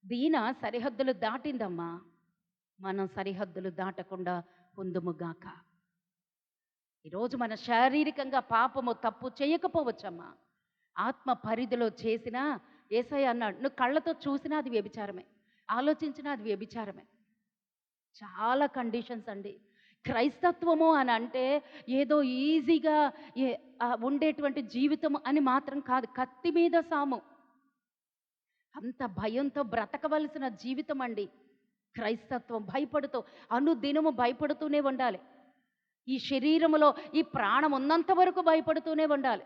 దీన సరిహద్దులు దాటిందమ్మా. మనం సరిహద్దులు దాటకుండా పొందుముగాక. ఈరోజు మన శారీరకంగా పాపము తప్పు చేయకపోవచ్చమ్మా, ఆత్మ పరిధిలో చేసినా యేసయ్య అన్నాడు, నువ్వు కళ్ళతో చూసినా అది వ్యభిచారమే, ఆలోచించినా అది వ్యభిచారమే. చాలా కండిషన్స్ అండి. క్రైస్తత్వము అని అంటే ఏదో ఈజీగా ఉండేటువంటి జీవితం అని మాత్రం కాదు. కత్తి మీద సాము, అంత భయంతో బ్రతకవలసిన జీవితం అండి క్రైస్తత్వం. భయపడుతూ, అనుదినము భయపడుతూనే ఉండాలి. ఈ శరీరములో ఈ ప్రాణం ఉన్నంత వరకు భయపడుతూనే ఉండాలి.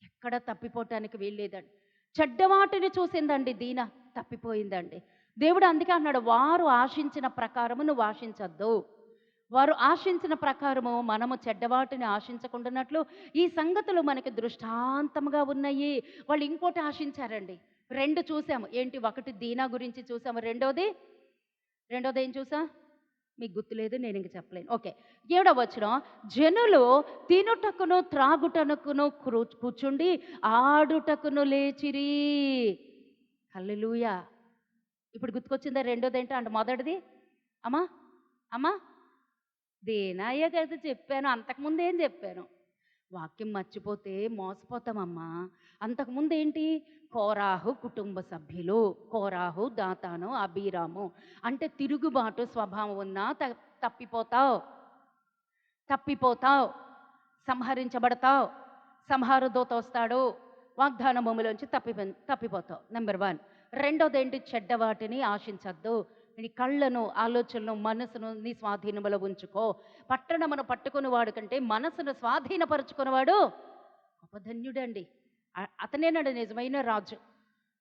ఎక్కడ తప్పిపోవటానికి వీల్లేదండి. చెడ్డవాటిని చూసిందండి దీన, తప్పిపోయిందండి. దేవుడు అందుకే అన్నాడు, వారు ఆశించిన ప్రకారము నువ్వు ఆశించద్దు. వారు ఆశించిన ప్రకారము మనము చెడ్డవాటిని ఆశించకుండానట్లు ఈ సంగతులు మనకి దృష్టాంతముగా ఉన్నాయి. వాళ్ళు ఇంకోటి ఆశించారండి. 2 చూసాము. ఏంటి? ఒకటి దీనా గురించి చూసాము, రెండోది ఏం చూసా? మీకు గుర్తులేదు, నేను ఇంక చెప్పలేను. ఓకే, 7వ వచనం, జనులు తినుటకును త్రాగుటకును కూర్చుండి ఆడుటకును లేచిరి. హల్లెలూయా. ఇప్పుడు గుర్తుకొచ్చిందా? రెండోది ఏంటో అంటే మొదటిది అమ్మా దేనాయ్య కదా చెప్పాను, అంతకుముందు ఏం చెప్పాను? వాక్యం మర్చిపోతే మోసపోతామమ్మా. అంతకుముందు ఏంటి? కోరాహు కుటుంబ సభ్యులు, కోరాహు, దాతాను, అబీరాము. అంటే తిరుగుబాటు స్వభావం ఉన్నా తప్పిపోతావు, సంహరించబడతావు. సంహార దూత వస్తాడు, వాగ్దాన భూమిలోంచి తప్పిపోతావు. నెంబర్ 1. రెండోది ఏంటి? చెడ్డవాటిని ఆశించద్దు. నీ కళ్ళను, ఆలోచనను, మనసును నీ స్వాధీనములో ఉంచుకో. పట్టణమును పట్టుకునేవాడు కంటే మనసును స్వాధీనపరుచుకునేవాడు ఉపధన్యుడండి. అతనేనాడు నిజమైన రాజు.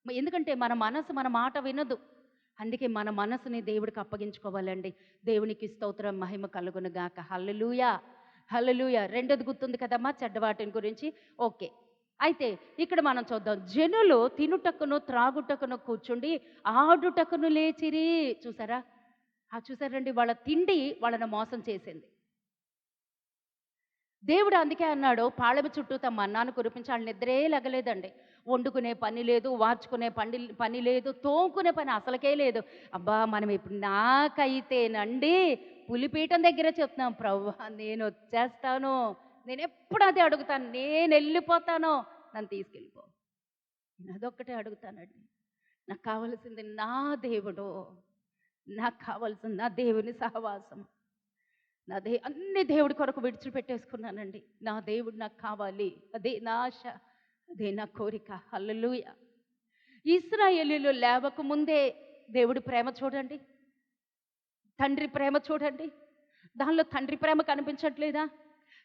ఎందుకంటే మన మనసు మన మాట వినదు. అందుకే మన మనసుని దేవుడికి అప్పగించుకోవాలండి. దేవునికి స్తోత్రం, మహిమ కలుగును గాక. హల్లెలూయా, హల్లెలూయా. రెండోది గుర్తుంది కదమ్మా, చెడ్డవాటిని గురించి. ఓకే, అయితే ఇక్కడ మనం చూద్దాం. జనులు తినుటకును త్రాగుటకును కూర్చుండి ఆడుటకును లేచిరి. చూసారండి, వాళ్ళ తిండి వాళ్ళను మోసం చేసింది. దేవుడు అందుకే అన్నాడు, పాళెము చుట్టూ తమ మన్నాను కురిపించి. వాళ్ళు నిద్రే లెగలేదండి. వండుకునే పని లేదు, వార్చుకునే పని లేదు, తోముకునే పని అసలుకే లేదు. అబ్బా, మనం ఇప్పుడు నాకైతేనండి పులిపీఠం దగ్గర చెప్తున్నాం, ప్రభువా నేను వచ్చేస్తాను, నేను ఎప్పుడు అదే అడుగుతాను, నేను వెళ్ళిపోతాను, నన్ను తీసుకెళ్ళిపో. నేను అదొక్కటే అడుగుతానండి. నాకు కావలసింది నా దేవుడు, నాకు కావాల్సింది నా దేవుని సహవాసం. అన్ని దేవుడి కొరకు విడిచిపెట్టేసుకున్నానండి. నా దేవుడు నాకు కావాలి, అదే నా ఆశ, అదే నా కోరిక. హల్లెలూయా. ఇశ్రాయేలీయులు లేవక ముందే దేవుడి ప్రేమ చూడండి, తండ్రి ప్రేమ చూడండి. దానిలో తండ్రి ప్రేమ కనిపించట్లేదా?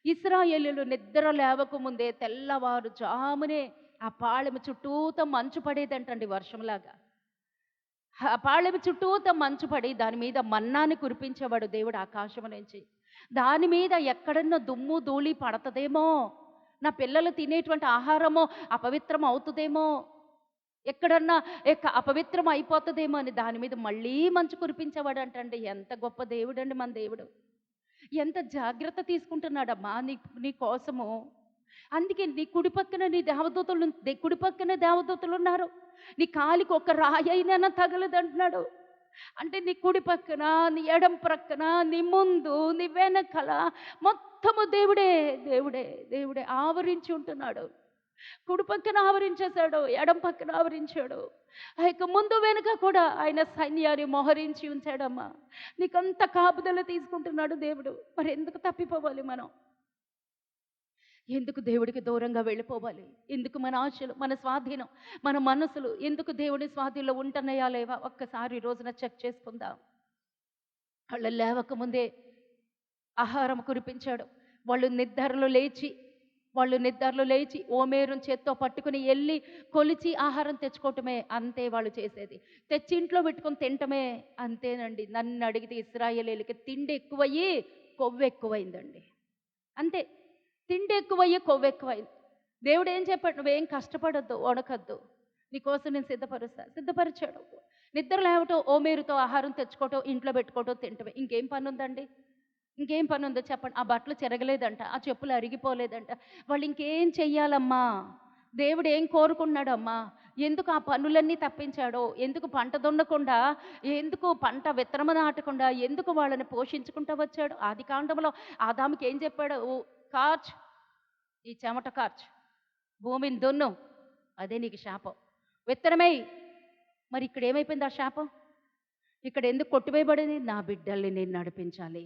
ఇశ్రాయేలీయులు నిద్ర లేవక ముందే తెల్లవారుజామునే ఆ పాళెము చుట్టూతా మంచు పడేదంటండి వర్షంలాగా. ఆ పాళెము చుట్టూతా మంచు పడి దాని మీద మన్నాని కురిపించేవాడు దేవుడు ఆకాశము నుంచి. దాని మీద ఎక్కడన్నా దుమ్ము ధూళి పడతదేమో, నా పిల్లలు తినేటువంటి ఆహారమో అపవిత్రం అవుతుందేమో, ఎక్కడన్నా అపవిత్రం అయిపోతుందేమో అని దాని మీద మళ్ళీ మంచు కురిపించేవాడు అంటండి. ఎంత గొప్ప దేవుడండి మన దేవుడు! ఎంత జాగ్రత్త తీసుకుంటున్నాడమ్మా నీ కోసము. అందుకే నీ కుడి పక్కన నీ దేవదూతలు, కుడి పక్కన దేవదూతలు ఉన్నారు. నీ కాలికి ఒక రాయి అయినా తగలదంటున్నాడు. అంటే నీ కుడి పక్కన, నీ ఎడం ప్రక్కన, నీ ముందు, నీ వెనకల మొత్తము దేవుడే దేవుడే దేవుడే ఆవరించి ఉంటున్నాడు. కుడి పక్కన ఆవరించేశాడు, ఎడం పక్కన ఆవరించాడు. ముందు వెనుక కూడా ఆయన సైన్యాన్ని మోహరించి ఉంచాడమ్మా. నీకంత కాపుదల తీసుకుంటున్నాడు దేవుడు. మరి ఎందుకు తప్పిపోవాలి మనం? ఎందుకు దేవుడికి దూరంగా వెళ్ళిపోవాలి? ఎందుకు మన ఆశలు, మన స్వాధీనం, మన మనసులు ఎందుకు దేవుడి స్వాధీనంలో ఉంటున్నాయా లేవా? ఒక్కసారి రోజున చెక్ చేసుకుందాం. వాళ్ళు లేవకముందే ఆహారం కురిపించాడు. వాళ్ళు నిద్రలో లేచి ఓమేరుని చేత్తో పట్టుకుని వెళ్ళి కొలిచి ఆహారం తెచ్చుకోవటమే, అంతే వాళ్ళు చేసేది. తెచ్చి ఇంట్లో పెట్టుకొని తినటమే, అంతేనండి. నన్ను అడిగితే ఇశ్రాయేలీయులకి తిండి ఎక్కువయ్యి కొవ్వు ఎక్కువైందండి. అంతే, తిండి ఎక్కువయ్యి కొవ్వు ఎక్కువైంది. దేవుడు ఏం చెప్పాడు? నువ్వేం కష్టపడద్దు, వణకద్దు, నీకోసం నేను సిద్ధపరిచాడు. నిద్ర లేవటం, ఓమేరుతో ఆహారం తెచ్చుకోవటం, ఇంట్లో పెట్టుకోవటం, తింటమే. ఇంకేం పని ఉందండి? ఇంకేం పని ఉందో చెప్పండి? ఆ బట్టలు చెరగలేదంట, ఆ చెప్పులు అరిగిపోలేదంట. వాళ్ళు ఇంకేం చెయ్యాలమ్మా? దేవుడు ఏం కోరుకున్నాడమ్మా? ఎందుకు ఆ పనులన్నీ తప్పించాడో? ఎందుకు పంట దున్నకుండా, ఎందుకు పంట విత్తనము నాటకుండా, ఎందుకు వాళ్ళని పోషించుకుంటూ వచ్చాడు? ఆది కాండంలో ఆదాముకి ఏం చెప్పాడు? కార్చ్, ఈ చెమట కార్చ్, భూమిని దున్ను, అదే నీకు శాపం. విత్తనమేయి. మరి ఇక్కడ ఏమైపోయింది ఆ శాపం? ఇక్కడ ఎందుకు కొట్టివేయబడింది? నా బిడ్డల్ని నేను నడిపించాలి,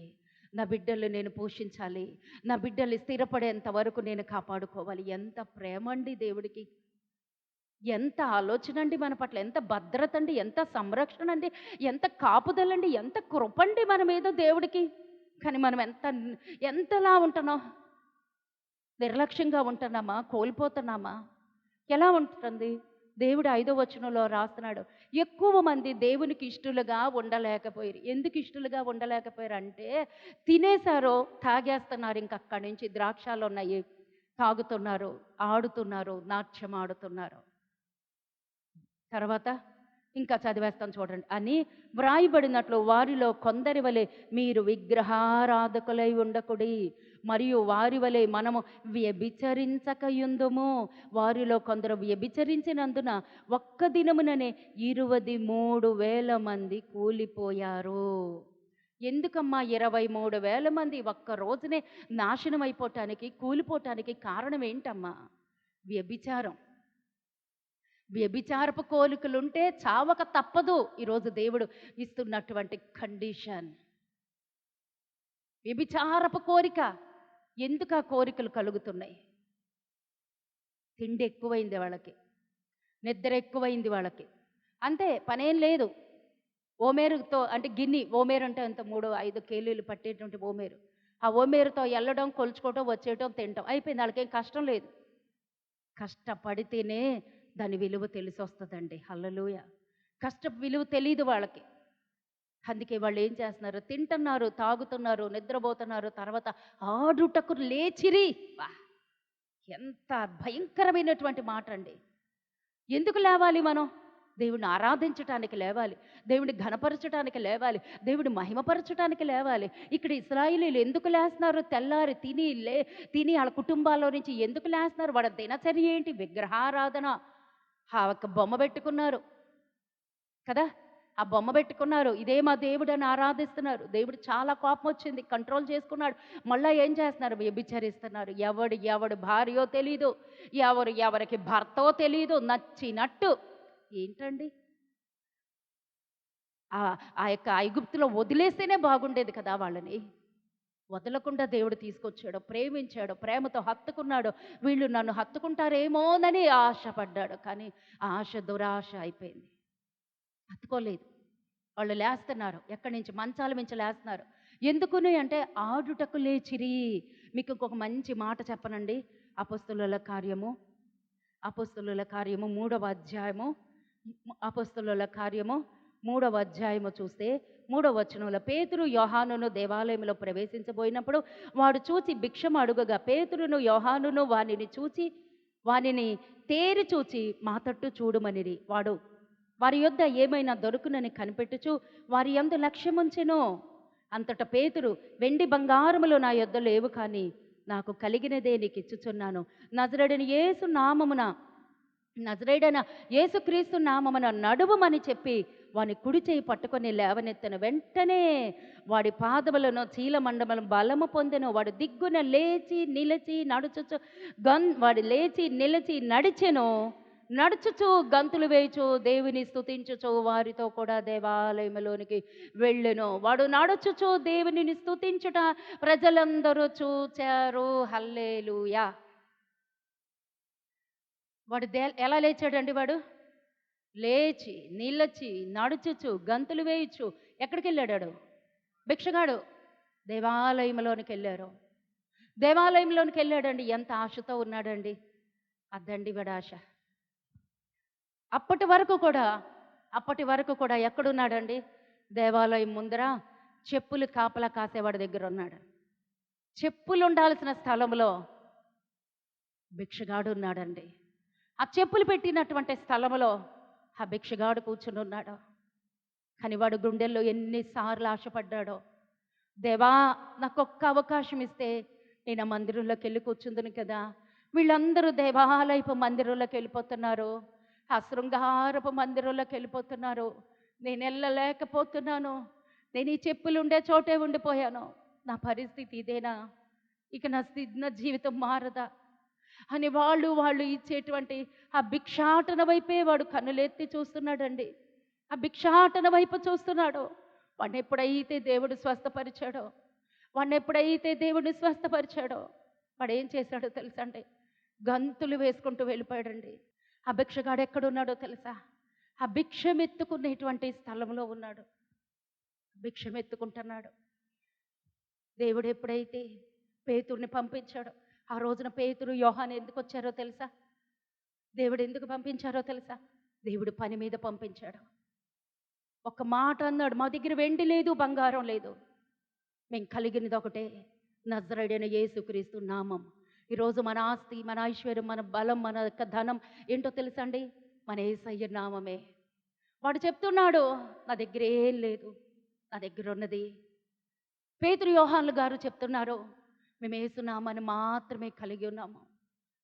నా బిడ్డల్ని నేను పోషించాలి, నా బిడ్డల్ని స్థిరపడేంత వరకు నేను కాపాడుకోవాలి. ఎంత ప్రేమ అండి దేవుడికి! ఎంత ఆలోచన అండి మన పట్ల! ఎంత భద్రత అండి! ఎంత సంరక్షణ అండి! ఎంత కాపుదలండి! ఎంత కృపండి మన మీద దేవుడికి! కానీ మనం ఎంతలా ఉంటున్నాం? నిర్లక్ష్యంగా ఉంటున్నామా? కోల్పోతున్నామా? ఎలా ఉంటుంది? దేవుడు 5వ వచనంలో రాస్తున్నాడు, ఎక్కువ మంది దేవునికి ఇష్టలుగా ఉండలేకపోయారు. ఎందుకు ఇష్టలుగా ఉండలేకపోయారు అంటే, తినేశారో తాగేస్తున్నారు. ఇంక అక్కడి నుంచి ద్రాక్షాలు ఉన్నాయి, తాగుతున్నారు, ఆడుతున్నారు, నాట్యం ఆడుతున్నారు. తర్వాత ఇంకా చదివేస్తాను చూడండి. అని వ్రాయబడినట్లు వారిలో కొందరి వలె మీరు విగ్రహారాధకులై ఉండకుడి, మరియు వారి వలె మనము వ్యభిచరించకయుందుము. వారిలో కొందరు వ్యభిచరించినందున ఒక్క దినముననే 23,000 మంది కూలిపోయారు. ఎందుకమ్మా 23,000 మంది ఒక్క రోజునే నాశనం అయిపోవటానికి, కూలిపోవటానికి కారణం ఏంటమ్మా? వ్యభిచారం. వ్యభిచారపు కోరికలుంటే చావక తప్పదు. ఈరోజు దేవుడు ఇస్తున్నటువంటి కండిషన్. వ్యభిచారపు కోరిక. ఎందుకు ఆ కోరికలు కలుగుతున్నాయి? తిండి ఎక్కువైంది వాళ్ళకి, నిద్ర ఎక్కువైంది వాళ్ళకి, అంతే, పనేం లేదు. ఓమేరుతో అంటే గిన్నె, ఓమేరు అంటే అంత 3-5 కేలీలు పట్టేటువంటి ఓమేరు. ఆ ఓమేరుతో వెళ్ళడం, కొలుచుకోవటం, వచ్చేయటం, తినటం అయిపోయింది. వాళ్ళకేం కష్టం లేదు. కష్టపడితేనే దాని విలువ తెలిసొస్తుందండి. హల్లెలూయా. కష్టపు విలువ తెలియదు వాళ్ళకి. అందుకే వాళ్ళు ఏం చేస్తున్నారు? తింటున్నారు, తాగుతున్నారు, నిద్రపోతున్నారు, తర్వాత ఆడుటకు లేచిరి. వా, ఎంత భయంకరమైనటువంటి మాట అండి! ఎందుకు లేవాలి మనం? దేవుడిని ఆరాధించటానికి లేవాలి, దేవుడిని ఘనపరచడానికి లేవాలి, దేవుడిని మహిమపరచటానికి లేవాలి. ఇక్కడ ఇశ్రాయేలీయులు ఎందుకు లేస్తున్నారు? తెల్లారి తిని వాళ్ళ కుటుంబాల్లో నుంచి ఎందుకు లేస్తున్నారు? వాళ్ళ దినచర్య ఏంటి? విగ్రహారాధన. ఆ ఒక్క బొమ్మ పెట్టుకున్నారు కదా, ఆ బొమ్మ పెట్టుకున్నారు, ఇదే మా దేవుడు అని ఆరాధిస్తున్నారు. దేవుడు చాలా కోపం వచ్చింది, కంట్రోల్ చేసుకున్నాడు. మళ్ళీ ఏం చేస్తున్నారు? వ్యభిచరిస్తున్నారు. ఎవడు భార్యో తెలీదు, ఎవరికి భర్తో తెలీదు, నచ్చినట్టు. ఏంటండి? ఆ యొక్క ఐగుప్తులో వదిలేస్తేనే బాగుండేది కదా వాళ్ళని. వదలకుండా దేవుడు తీసుకొచ్చాడు, ప్రేమించాడు, ప్రేమతో హత్తుకున్నాడు. వీళ్ళు నన్ను హత్తుకుంటారేమోనని ఆశపడ్డాడు. కానీ ఆ ఆశ దురాశ అయిపోయింది. హత్తుకోలేదు. వాళ్ళు లేస్తున్నారు, ఎక్కడి నుంచి మంచాల నుంచి లేస్తున్నారు. ఎందుకుని అంటే ఆడుటకు లేచిరి. మీకు ఇంకొక మంచి మాట చెప్పనండి. అపొస్తలుల కార్యము, అపొస్తలుల కార్యము 3వ అధ్యాయము, అపొస్తలుల కార్యము 3వ అధ్యాయము చూస్తే 3వ వచనంలో, పేతురు యోహానును దేవాలయంలో ప్రవేశించబోయినప్పుడు వాడు చూచి భిక్షం అడుగగా పేతురును యోహానును వానిని తేరి చూచి మా తట్టు చూడుమనిరి. వారి యొద్ద ఏమైనా దొరుకునని కనిపెట్టుచు వారి యందు లక్ష్యముంచెను. అంతట పేతురు, వెండి బంగారములు నా యొద్ద లేవు, కానీ నాకు కలిగినదే నీకు ఇచ్చుచున్నాను. నజరేడైన యేసుక్రీస్తు నామమున నడువమని చెప్పి వాని కుడి చేయి పట్టుకొని లేవనెత్తను. వెంటనే వాడి పాదములను చీలమండలం బలము పొందెను. వాడు దిగ్గున లేచి నడిచెను. నడుచుచు గంతులు వేయుచు దేవుని స్తుతించుచు వారితో కూడా దేవాలయంలోనికి వెళ్ళెను. వాడు నడుచుచు దేవునిని స్తుతించుట ప్రజలందరూ చూచారు. హల్లెలూయా. వాడు ఎలా లేచాడండి? వాడు లేచి నిలచి నడుచుచు గంతులు వేయచ్చు. ఎక్కడికి వెళ్ళాడు? భిక్షగాడు దేవాలయంలోనికి వెళ్ళాడండి. ఎంత ఆశతో ఉన్నాడండి! అద్దండి వాడి ఆశ. అప్పటి వరకు కూడా ఎక్కడున్నాడండి? దేవాలయం ముందర చెప్పులు కాపలా కాసేవాడి దగ్గర ఉన్నాడు. చెప్పులు ఉండాల్సిన స్థలంలో భిక్షగాడు ఉన్నాడండి. ఆ చెప్పులు పెట్టినటువంటి స్థలంలో ఆ భిక్షగాడు కూర్చుని ఉన్నాడు. కానీ వాడు గుండెల్లో ఎన్నిసార్లు ఆశపడ్డాడో, దేవా నాకొక్క అవకాశం ఇస్తే నేను ఆ మందిరంలోకి వెళ్ళి కూర్చుందును కదా. వీళ్ళందరూ దేవాలయపు మందిరంలోకి వెళ్ళిపోతున్నారు, ఆ శృంగారపు మందిరంలోకి వెళ్ళిపోతున్నారు. నేను వెళ్ళలేకపోతున్నాను. నేను ఈ చెప్పులు ఉండే చోటే ఉండిపోయాను. నా పరిస్థితి ఇదేనా? ఇక నా జీవితం మారదా అని వాళ్ళు ఇచ్చేటువంటి ఆ భిక్షాటన వైపే వాడు కన్నులెత్తి చూస్తున్నాడండి. ఆ భిక్షాటన వైపు చూస్తున్నాడు. వాడిని ఎప్పుడైతే దేవుడు స్వస్థపరిచాడో వాడు ఏం చేశాడో తెలుసా అండి? గంతులు వేసుకుంటూ వెళ్ళిపోయాడండి. ఆ భిక్షగాడు ఎక్కడున్నాడో తెలుసా? ఆ భిక్షమెత్తుకునేటువంటి స్థలంలో ఉన్నాడు. భిక్షమెత్తుకుంటున్నాడు. దేవుడు ఎప్పుడైతే పేతురుని పంపించాడో, ఆ రోజున పేతురు యోహాను ఎందుకు వచ్చారో తెలుసా? దేవుడు ఎందుకు పంపించారో తెలుసా? దేవుడు పని మీద పంపించాడు. ఒక మాట అన్నాడు, మా దగ్గర వెండి లేదు, బంగారం లేదు, మేము కలిగినది ఒకటే, నజరేయుడైన యేసుక్రీస్తు నామం. ఈరోజు మన ఆస్తి, మన ఐశ్వర్యం, మన బలం, మన యొక్క ధనం ఏంటో తెలుసా అండి? మన యేసయ్య నామమే. వాడు చెప్తున్నాడు, నా దగ్గర ఏం లేదు, నా దగ్గర ఉన్నది. పేతురు యోహానులు గారు చెప్తున్నారు, మేము యేసునామాన్ని మాత్రమే కలిగి ఉన్నాము,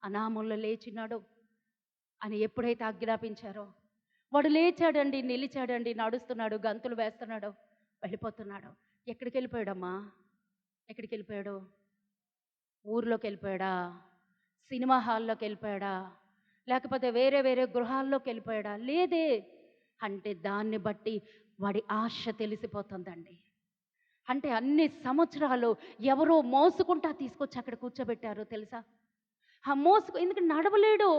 ఆ నామంలో లేచినాడు అని ఎప్పుడైతే ఆజ్ఞాపించారో వాడు లేచాడండి, నిలిచాడండి, నడుస్తున్నాడు, గంతులు వేస్తున్నాడు, వెళ్ళిపోతున్నాడు. ఎక్కడికి వెళ్ళిపోయాడమ్మా? ఎక్కడికి వెళ్ళిపోయాడు? ఊర్లోకి వెళ్ళిపోయాడా? సినిమా హాల్లోకి వెళ్ళిపోయాడా? లేకపోతే వేరే వేరే గృహాల్లోకి వెళ్ళిపోయాడా? లేదే. అంటే దాన్ని బట్టి వాడి ఆశ తెలిసిపోతుందండి. అంటే అన్ని సంవత్సరాలు ఎవరో మోసుకుంటా తీసుకొచ్చి అక్కడ కూర్చోబెట్టారో తెలుసా? ఆ ఎందుకంటే నడవలేడు.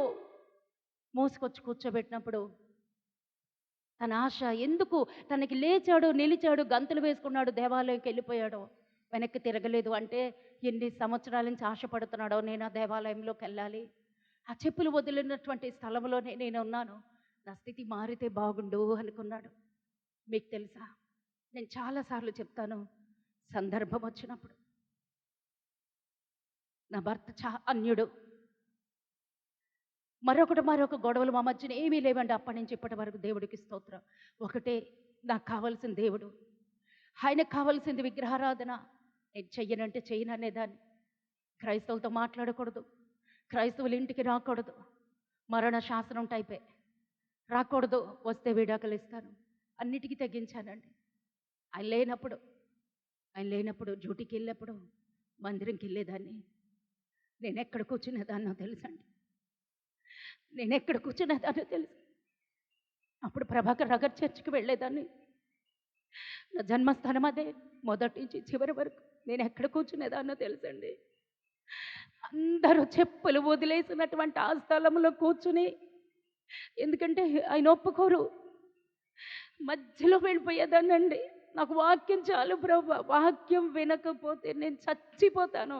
మోసుకొచ్చి కూర్చోబెట్టినప్పుడు తన ఆశ ఎందుకు, తనకి లేచాడు, నిలిచాడు, గంతులు వేసుకున్నాడు, దేవాలయంకి వెళ్ళిపోయాడు, వెనక్కి తిరగలేదు. అంటే ఎన్ని సంవత్సరాల నుంచి ఆశపడుతున్నాడో, నేను ఆ దేవాలయంలోకి వెళ్ళాలి, ఆ చెప్పులు వదిలినటువంటి స్థలంలోనే నేను ఉన్నాను, నా స్థితి మారితే బాగుండు అనుకున్నాడు. మీకు తెలుసా, నేను చాలాసార్లు చెప్తాను, సందర్భం వచ్చినప్పుడు, నా భర్త అన్యుడు, మరొక గొడవలు మా మధ్యన ఏమీ లేవండి. అప్పటి నుంచి ఇప్పటి వరకు దేవుడికి స్తోత్రం. ఒకటే నాకు కావాల్సిన దేవుడు, ఆయనకు కావాల్సింది విగ్రహారాధన. నేను చెయ్యనంటే చెయ్యను అనేదాన్ని. క్రైస్తవులతో మాట్లాడకూడదు, క్రైస్తవుల ఇంటికి రాకూడదు, మరణ శాసనం టైపే, రాకూడదు, వస్తే విడాకులు ఇస్తాను, అన్నిటికీ తగ్గించానండి. ఆయన లేనప్పుడు డ్యూటీకి వెళ్ళినప్పుడు మందిరంకి వెళ్ళేదాన్ని. నేను ఎక్కడ కూర్చునేదాన్నో తెలుసండి, తెలుసు. అప్పుడు ప్రభాకర్ నగర్ చర్చికి వెళ్ళేదాన్ని. నా జన్మస్థానం అదే. మొదటి నుంచి చివరి వరకు నేను ఎక్కడ కూర్చునేదాన్నో తెలుసండి. అందరూ చెప్పులు వదిలేసినటువంటి ఆ స్థలంలో కూర్చుని, ఎందుకంటే ఆయన ఒప్పుకోరు, మధ్యలో వెళ్ళిపోయేదాన్నండి. నాకు వాక్యం చాలు ప్రభువా, వాక్యం వినకపోతే నేను చచ్చిపోతాను,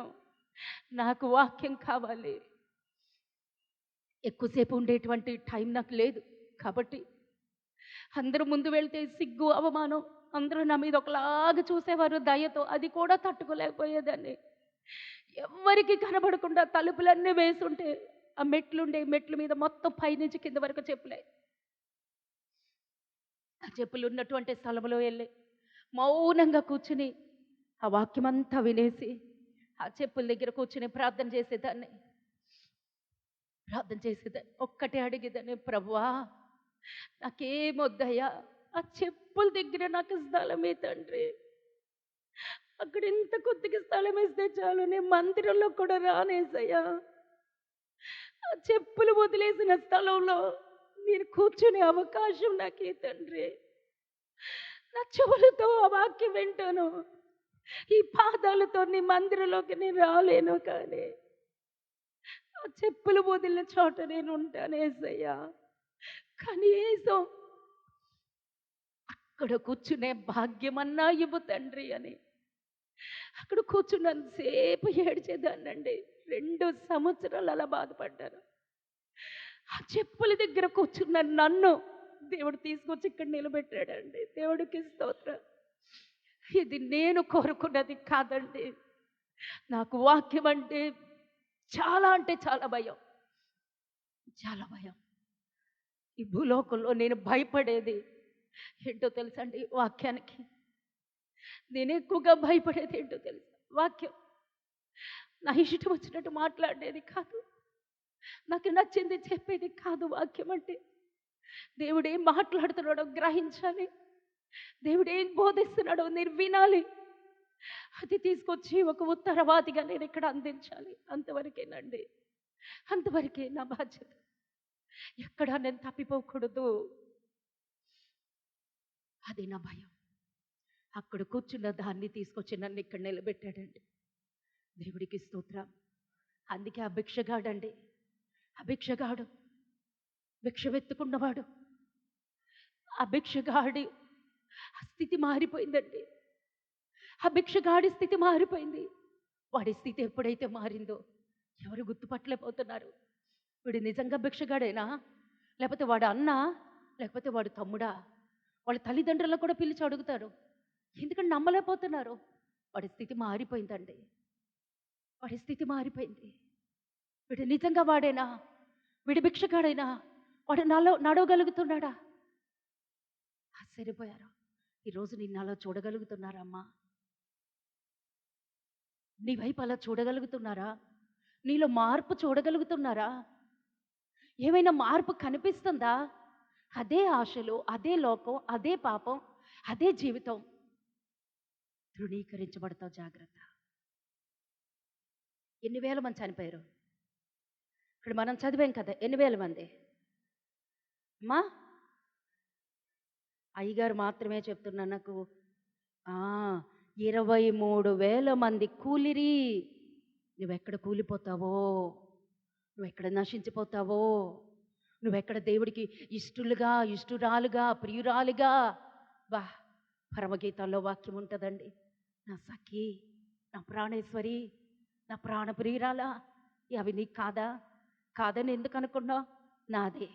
నాకు వాక్యం కావాలి. ఎక్కువసేపు ఉండేటువంటి టైం నాకు లేదు. కాబట్టి అందరూ ముందు వెళ్తే సిగ్గు, అవమానం, అందరూ నా మీద ఒకలాగా చూసేవారు దయతో. అది కూడా తట్టుకోలేకపోయేదాన్ని. ఎవ్వరికి కనబడకుండా తలుపులన్నీ వేసుంటే ఆ మెట్ల మీద మొత్తం పైనుంచి కింద వరకు చెప్పులే. ఆ చెప్పులు ఉన్నటువంటి స్థలంలో వెళ్ళి మౌనంగా కూర్చుని ఆ వాక్యమంతా వినేసి ఆ చెప్పుల దగ్గర కూర్చుని ప్రార్థన చేసేదాన్ని. ఒక్కటే అడిగేదాన్ని, ప్రభువా నాకేమొద్దయ్యా, ఆ చెప్పుల దగ్గర నాకు స్థలమే తండ్రి. అక్కడ ఇంత కొద్దిగా స్థలం ఇస్తే చాలు, నేను మందిరంలో కూడా రానేసయ్యా. ఆ చెప్పులు వదిలేసిన స్థలంలో నేను కూర్చునే అవకాశం నాకే తండ్రి. నా చెవులతో ఆ వాక్యం వింటాను, ఈ పాదాలతో నీ మందిరంలోకి నేను రాలేను, కానీ ఆ చెప్పులు వదిలిన చోట నేను ఉంటాను యేసయ్యా. కనీసం అక్కడ కూర్చునే భాగ్యమన్నా ఇవ్వు తండ్రి అని అక్కడ కూర్చున్నంతసేపు ఏడ్చేదాన్నండి. 2 సంవత్సరాలు అలా బాధపడ్డాను. ఆ చెప్పుల దగ్గర కూర్చున్న నన్ను దేవుడు తీసుకొచ్చి ఇక్కడ నిలబెట్టాడండి. దేవుడికి స్తోత్రం. ఇది నేను కోరుకున్నది కాదండి. నాకు వాక్యం అంటే చాలా భయం, చాలా భయం. ఈ భూలోకంలో నేను భయపడేది ఏంటో తెలుసా అండి? వాక్యానికి. నేను ఎక్కువగా భయపడేది ఏంటో తెలుసా? వాక్యం. నా ఇష్టం వచ్చినట్టు మాట్లాడేది కాదు, నాకు నచ్చింది చెప్పేది కాదు. వాక్యం అంటే దేవుడు ఏం మాట్లాడుతున్నాడో గ్రహించాలి, దేవుడు ఏం బోధిస్తున్నాడో నేను వినాలి, అది తీసుకొచ్చి ఒక ఉత్తరవాదిగా నేను ఇక్కడ అందించాలి. అంతవరకేనండి, అంతవరకే నా బాధ్యత. ఎక్కడా నేను తప్పిపోకూడదు, అది నా భయం. అక్కడ కూర్చున్న దాన్ని తీసుకొచ్చి నన్ను ఇక్కడ నిలబెట్టాడండి. దేవుడికి స్తోత్రం. అందుకే ఆ భిక్షగాడండి, ఆ భిక్షగాడు, భిక్ష వెత్తుకున్నవాడు, ఆ భిక్షగాడి స్థితి మారిపోయిందండి. ఆ భిక్షగాడి స్థితి మారిపోయింది. వాడి స్థితి ఎప్పుడైతే మారిందో ఎవరు గుర్తుపట్టలేకపోతున్నారు. వీడు నిజంగా భిక్షగాడేనా, లేకపోతే వాడు అన్నా, లేకపోతే వాడు తమ్ముడా? వాళ్ళ తల్లిదండ్రులను కూడా పిలిచి అడుగుతారు, ఎందుకంటే నమ్మలేకపోతున్నారు. వాడి స్థితి మారిపోయిందండి, వాడి స్థితి మారిపోయింది. వీడు నిజంగా వాడేనా, వీడి భిక్షగాడైనా, వాడు నడవగలుగుతున్నాడా? ఆశ్చర్యపోయారు. ఈరోజు నిన్ను అలా చూడగలుగుతున్నారమ్మా? నీ వైపు అలా చూడగలుగుతున్నారా? నీలో మార్పు చూడగలుగుతున్నారా? ఏమైనా మార్పు కనిపిస్తుందా? అదే ఆశలు, అదే లోకం, అదే పాపం, అదే జీవితం. తృణీకరించబడతావు, జాగ్రత్త. ఎన్ని వేల మంది చనిపోయారు ఇక్కడ, మనం చదివాం కదా, ఎన్ని వేల మంది అమ్మా? అయ్యగారు మాత్రమే చెప్తున్నా నాకు. 23,000 మంది కూలిరి. నువ్వెక్కడ కూలిపోతావో, నువ్వెక్కడ నశించిపోతావో, నువ్వెక్కడ దేవుడికి ఇష్టురాలుగా, ప్రియురాలుగా. వా, పరమగీతాల్లో వాక్యం ఉంటుందండి, నా సఖి, నా ప్రాణేశ్వరి, నా ప్రాణ ప్రియురాలా, అవి నీకు కాదని ఎందుకు అనుకున్నావు? నాదే.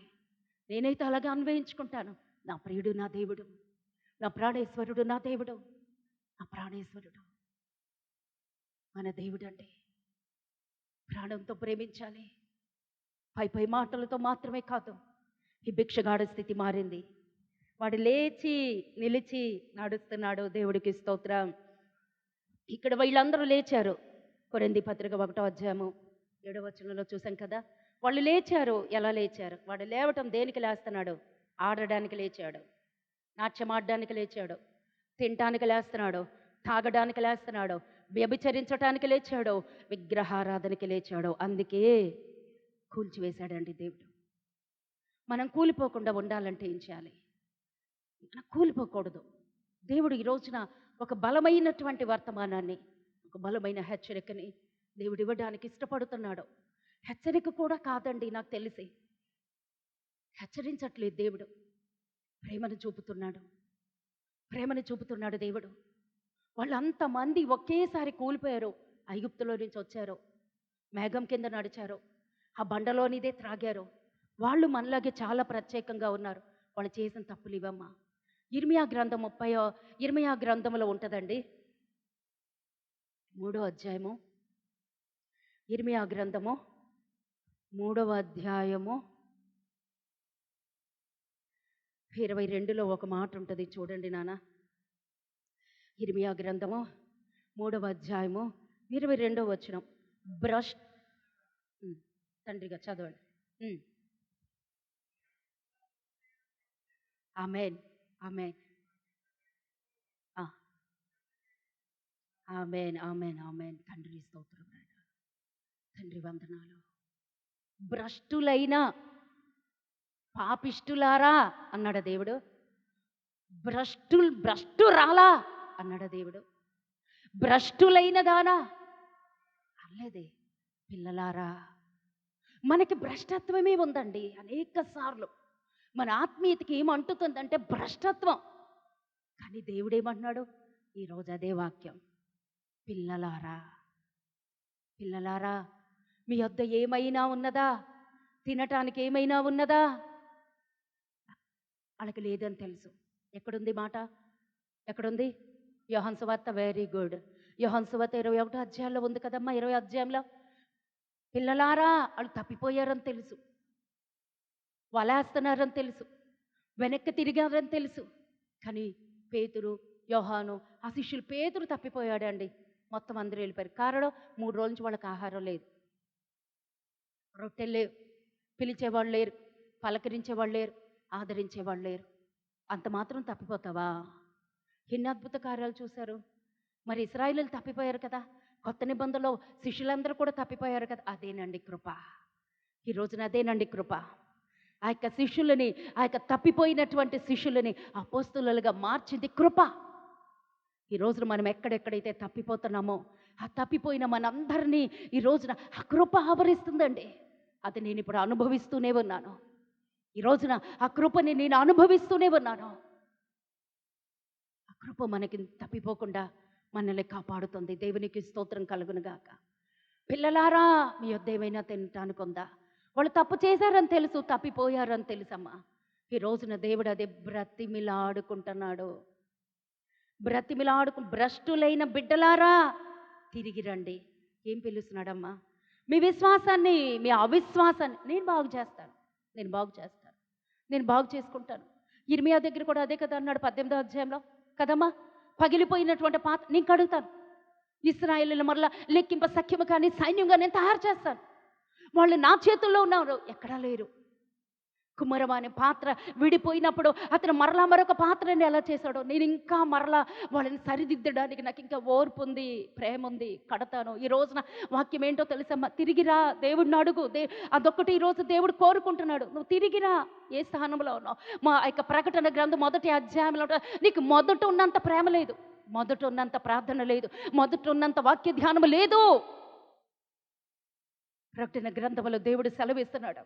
నేనైతే అలాగే అన్వయించుకుంటాను. నా ప్రియుడు నా దేవుడు, నా ప్రాణేశ్వరుడు నా దేవుడు, నా ప్రాణేశ్వరుడు మన దేవుడు అండి. ప్రాణంతో ప్రేమించాలి. పై మాటలతో మాత్రమే కాదు. ఈ భిక్షగాడి స్థితి మారింది. వాడు లేచి నిలిచి నడుస్తున్నాడు. దేవుడికి స్తోత్రం. ఇక్కడ వీళ్ళందరూ లేచారు. కొరింథీ పత్రిక 1వ అధ్యాయము 7వ వచనంలో చూసాం కదా. వాళ్ళు లేచారు. ఎలా లేచారు? వాడు లేవటం దేనికి లేస్తున్నాడు? ఆడడానికి లేచాడు, నాట్యం ఆడడానికి లేచాడు, తినటానికి లేస్తున్నాడు, తాగడానికి లేస్తున్నాడు, వ్యభిచరించటానికి లేచాడు, విగ్రహారాధనకి లేచాడు. అందుకే కూల్చివేశాడండి దేవుడు. మనం కూలిపోకుండా ఉండాలంటే ఏం చేయాలి? మనం కూలిపోకూడదు. దేవుడు ఈ రోజున ఒక బలమైనటువంటి వర్తమానాన్ని, ఒక బలమైన హెచ్చరికని దేవుడు ఇవ్వడానికి ఇష్టపడుతున్నాడు. హెచ్చరిక కూడా కాదండి, నాకు తెలిసి హెచ్చరించట్లేదు దేవుడు, ప్రేమను చూపుతున్నాడు. ప్రేమను చూపుతున్నాడు దేవుడు. వాళ్ళంతమంది ఒకేసారి కూలిపోయారు. ఐగుప్తులో నుంచి వచ్చారు, మేఘం కింద నడిచారు, ఆ బండలోనిదే త్రాగారు. వాళ్ళు మనలాగే చాలా ప్రత్యేకంగా ఉన్నారు. వాళ్ళు చేసిన తప్పులు ఇవమ్మా. ఇర్మియా గ్రంథం ఇర్మియా గ్రంథంలో ఉంటుందండి, 3వ అధ్యాయము. ఇర్మియా గ్రంథము 3వ అధ్యాయము 22లో ఒక మాట ఉంటుంది, చూడండి నాన్న. ఇర్మియా గ్రంథము 3వ అధ్యాయము 22వ వచనం. బ్రష్ తండ్రిగా చదవండి. ఆమేన్, ఆమేన్, ఆమేన్, ఆమేన్, ఆమేన్. తండ్రి స్తోత్రం నాయనా, తండ్రి వందనాలు. భ్రష్టులైన పాపిష్టులారా అన్నాడు దేవుడు. భ్రష్టురాలా అన్నాడు దేవుడు. భ్రష్టులైన దానా అనలేదే. పిల్లలారా, మనకి భ్రష్టత్వమే ఉందండి. అనేక సార్లు మన ఆత్మీయతకి ఏమంటుతుందంటే భ్రష్టత్వం. కానీ దేవుడేమంటున్నాడు ఈరోజు? అదే వాక్యం. పిల్లలారా, పిల్లలారా, మీ వద్ద ఏమైనా ఉన్నదా? తినటానికి ఏమైనా ఉన్నదా? వాళ్ళకి లేదని తెలుసు. ఎక్కడుంది మాట? ఎక్కడుంది? యోహాను సువార్త. Very good. యోహాను సువార్త 21వ అధ్యాయంలో ఉంది కదమ్మా. 20వ అధ్యాయంలో పిల్లలారా, వాళ్ళు తప్పిపోయారని తెలుసు, వలేస్తున్నారని తెలుసు, వెనక్కి తిరిగారని తెలుసు. కానీ పేతురు, యోహాను, ఆ శిష్యులు, పేతురు తప్పిపోయాడండి. మొత్తం అందరూ వెళ్ళిపోయారు. కారణం 3 రోజుల నుంచి వాళ్ళకి ఆహారం లేదు, రొట్టెలు లేవు, పిలిచేవాళ్ళు లేరు, పలకరించేవాళ్ళు లేరు, ఆదరించేవాళ్ళు లేరు. అంత మాత్రం తప్పిపోతావా? ఎన్ని అద్భుత కార్యాలు చూశారు. మరి ఇశ్రాయేలీయులు తప్పిపోయారు కదా, కొత్త నిబంధనలో శిష్యులందరూ కూడా తప్పిపోయారు కదా. అదేనండి కృప. ఈ రోజున అదేనండి కృప. ఆ యొక్క శిష్యులని, ఆ యొక్క తప్పిపోయినటువంటి శిష్యులని అపోస్తలులుగా మార్చింది కృప. ఈ రోజున మనం ఎక్కడెక్కడైతే తప్పిపోతున్నామో ఆ తప్పిపోయిన మనందరినీ ఈ రోజున ఆ కృప ఆవరిస్తుందండి. అది నేను ఇప్పుడు అనుభవిస్తూనే ఉన్నాను. ఈ రోజున ఆ కృపని నేను అనుభవిస్తూనే ఉన్నాను. ఆ కృప మనకి తప్పిపోకుండా మనల్ని కాపాడుతుంది. దేవునికి స్తోత్రం కలుగునుగాక. పిల్లలారా, మీ యొద్ద ఏమైనా తినటానికి ఉందా? వాళ్ళు తప్పు చేశారని తెలుసు, తప్పిపోయారని తెలుసమ్మా. ఈ రోజున దేవుడు అదే బ్రతిమిలాడుకుంటున్నాడు. భ్రష్టులైన బిడ్డలారా తిరిగి రండి. ఏం పిలుస్తున్నాడమ్మా? మీ విశ్వాసాన్ని, మీ అవిశ్వాసాన్ని నేను బాగు చేస్తాను, నేను బాగు చేస్తాను, నేను బాగు చేసుకుంటాను. ఇర్మియా దగ్గర కూడా అదే కదా అన్నాడు 18వ అధ్యాయంలో కదమ్మా. పగిలిపోయినటువంటి పాత్ర నేను కడుగుతాను, ఇశ్రాయేలుల మరలా లెక్కింప సఖ్యము కానీ సైన్యంగా నేను తయారు చేస్తాను. వాళ్ళు నా చేతుల్లో ఉన్నారు, ఎక్కడా లేరు. కుమ్మరమ అనే పాత్ర విడిపోయినప్పుడు అతను మరలా మరొక పాత్రని ఎలా చేశాడో, నేను ఇంకా మరలా వాళ్ళని సరిదిద్దడానికి నాకు ఇంకా ఓర్పు ఉంది, ప్రేమ ఉంది, కడతాను. ఈ రోజున వాక్యం ఏంటో తెలుసమ్మా? తిరిగిరా, దేవుడిని అడుగు. అదొక్కటి ఈరోజు దేవుడు కోరుకుంటున్నాడు. నువ్వు తిరిగిరా. ఏ స్థానంలో ఉన్నావు? మా యొక్క ప్రకటన గ్రంథం 1వ అధ్యాయంలో నీకు మొదట ఉన్నంత ప్రేమ లేదు, మొదట ఉన్నంత ప్రార్థన లేదు, మొదట ఉన్నంత వాక్య ధ్యానం లేదు. ప్రకటన గ్రంథంలో దేవుడు సెలవిస్తున్నాడు.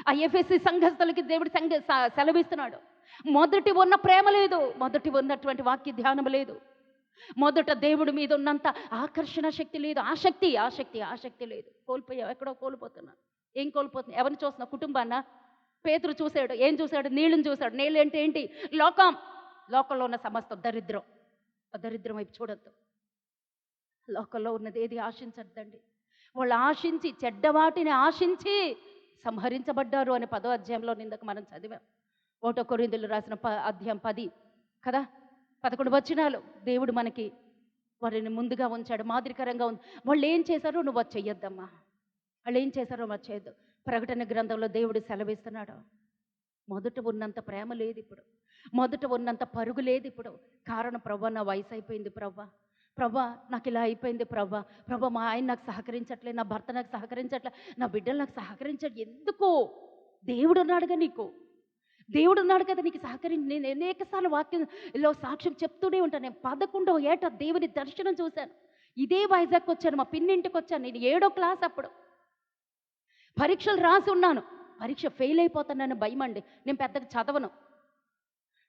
ఆ ఎఫెసీ సంఘస్థులకి దేవుడు సెలవిస్తున్నాడు. మొదటి ఉన్న ప్రేమ లేదు, మొదటి ఉన్నటువంటి వాక్య ధ్యానం లేదు, మొదట దేవుడి మీద ఉన్నంత ఆకర్షణ శక్తి లేదు, ఆసక్తి లేదు. కోల్పోయావు, ఎక్కడో కోల్పోతున్నాను. ఏం కోల్పోతున్నా? ఎవరిని చూస్తున్నా? కుటుంబాన్న? పేతురు చూశాడు. ఏం చూశాడు? నీళ్ళని చూశాడు. నీళ్ళు అంటే ఏంటి? లోకంలో ఉన్న సమస్త దరిద్రం వైపు చూడొద్దు. లోకంలో ఉన్నది ఏది ఆశించద్దండి. వాళ్ళు ఆశించి, చెడ్డవాటిని ఆశించి సంహరించబడ్డారు అని 10వ అధ్యాయంలో నిందకు మనం చదివాం. 1 కొరింథీయులకు రాసిన అధ్యాయం 10 కదా, 11 వచనాలు దేవుడు మనకి వారిని ముందుగా ఉంచాడు, మాదిరికరంగా ఉంది. వాళ్ళు ఏం చేశారో నువ్వు అది చెయ్యొద్దమ్మా. వాళ్ళు ఏం చేశారో అది చేయొద్దు. ప్రకటన గ్రంథంలో దేవుడు సెలవిస్తున్నాడు. మొదట ఉన్నంత ప్రేమ లేదు ఇప్పుడు, మొదట ఉన్నంత పరుగు లేదు ఇప్పుడు. కారణం, ప్రభా నా వయసు అయిపోయింది, ప్రభా నాకు ఇలా అయిపోయింది, ప్రభా మా ఆయన నాకు సహకరించట్లేదు, నా భర్త నాకు సహకరించట్లేదు, నా బిడ్డలు నాకు సహకరించట్లేదు. ఎందుకు? దేవుడు ఉన్నాడుగా నీకు. దేవుడు ఉన్నాడు కదా నీకు సహకరించి. నేను అనేకసార్లు వాక్యంలో సాక్ష్యం చెప్తూనే ఉంటాను. నేను 11వ ఏట దేవుని దర్శనం చూశాను. ఇదే వైజాగ్ వచ్చాను, మా పిన్నింటికి వచ్చాను. నేను 7వ క్లాస్ అప్పుడు. పరీక్షలు రాసి ఉన్నాను. పరీక్ష ఫెయిల్ అయిపోతానని భయం అండి. నేను పెద్దగా చదవను.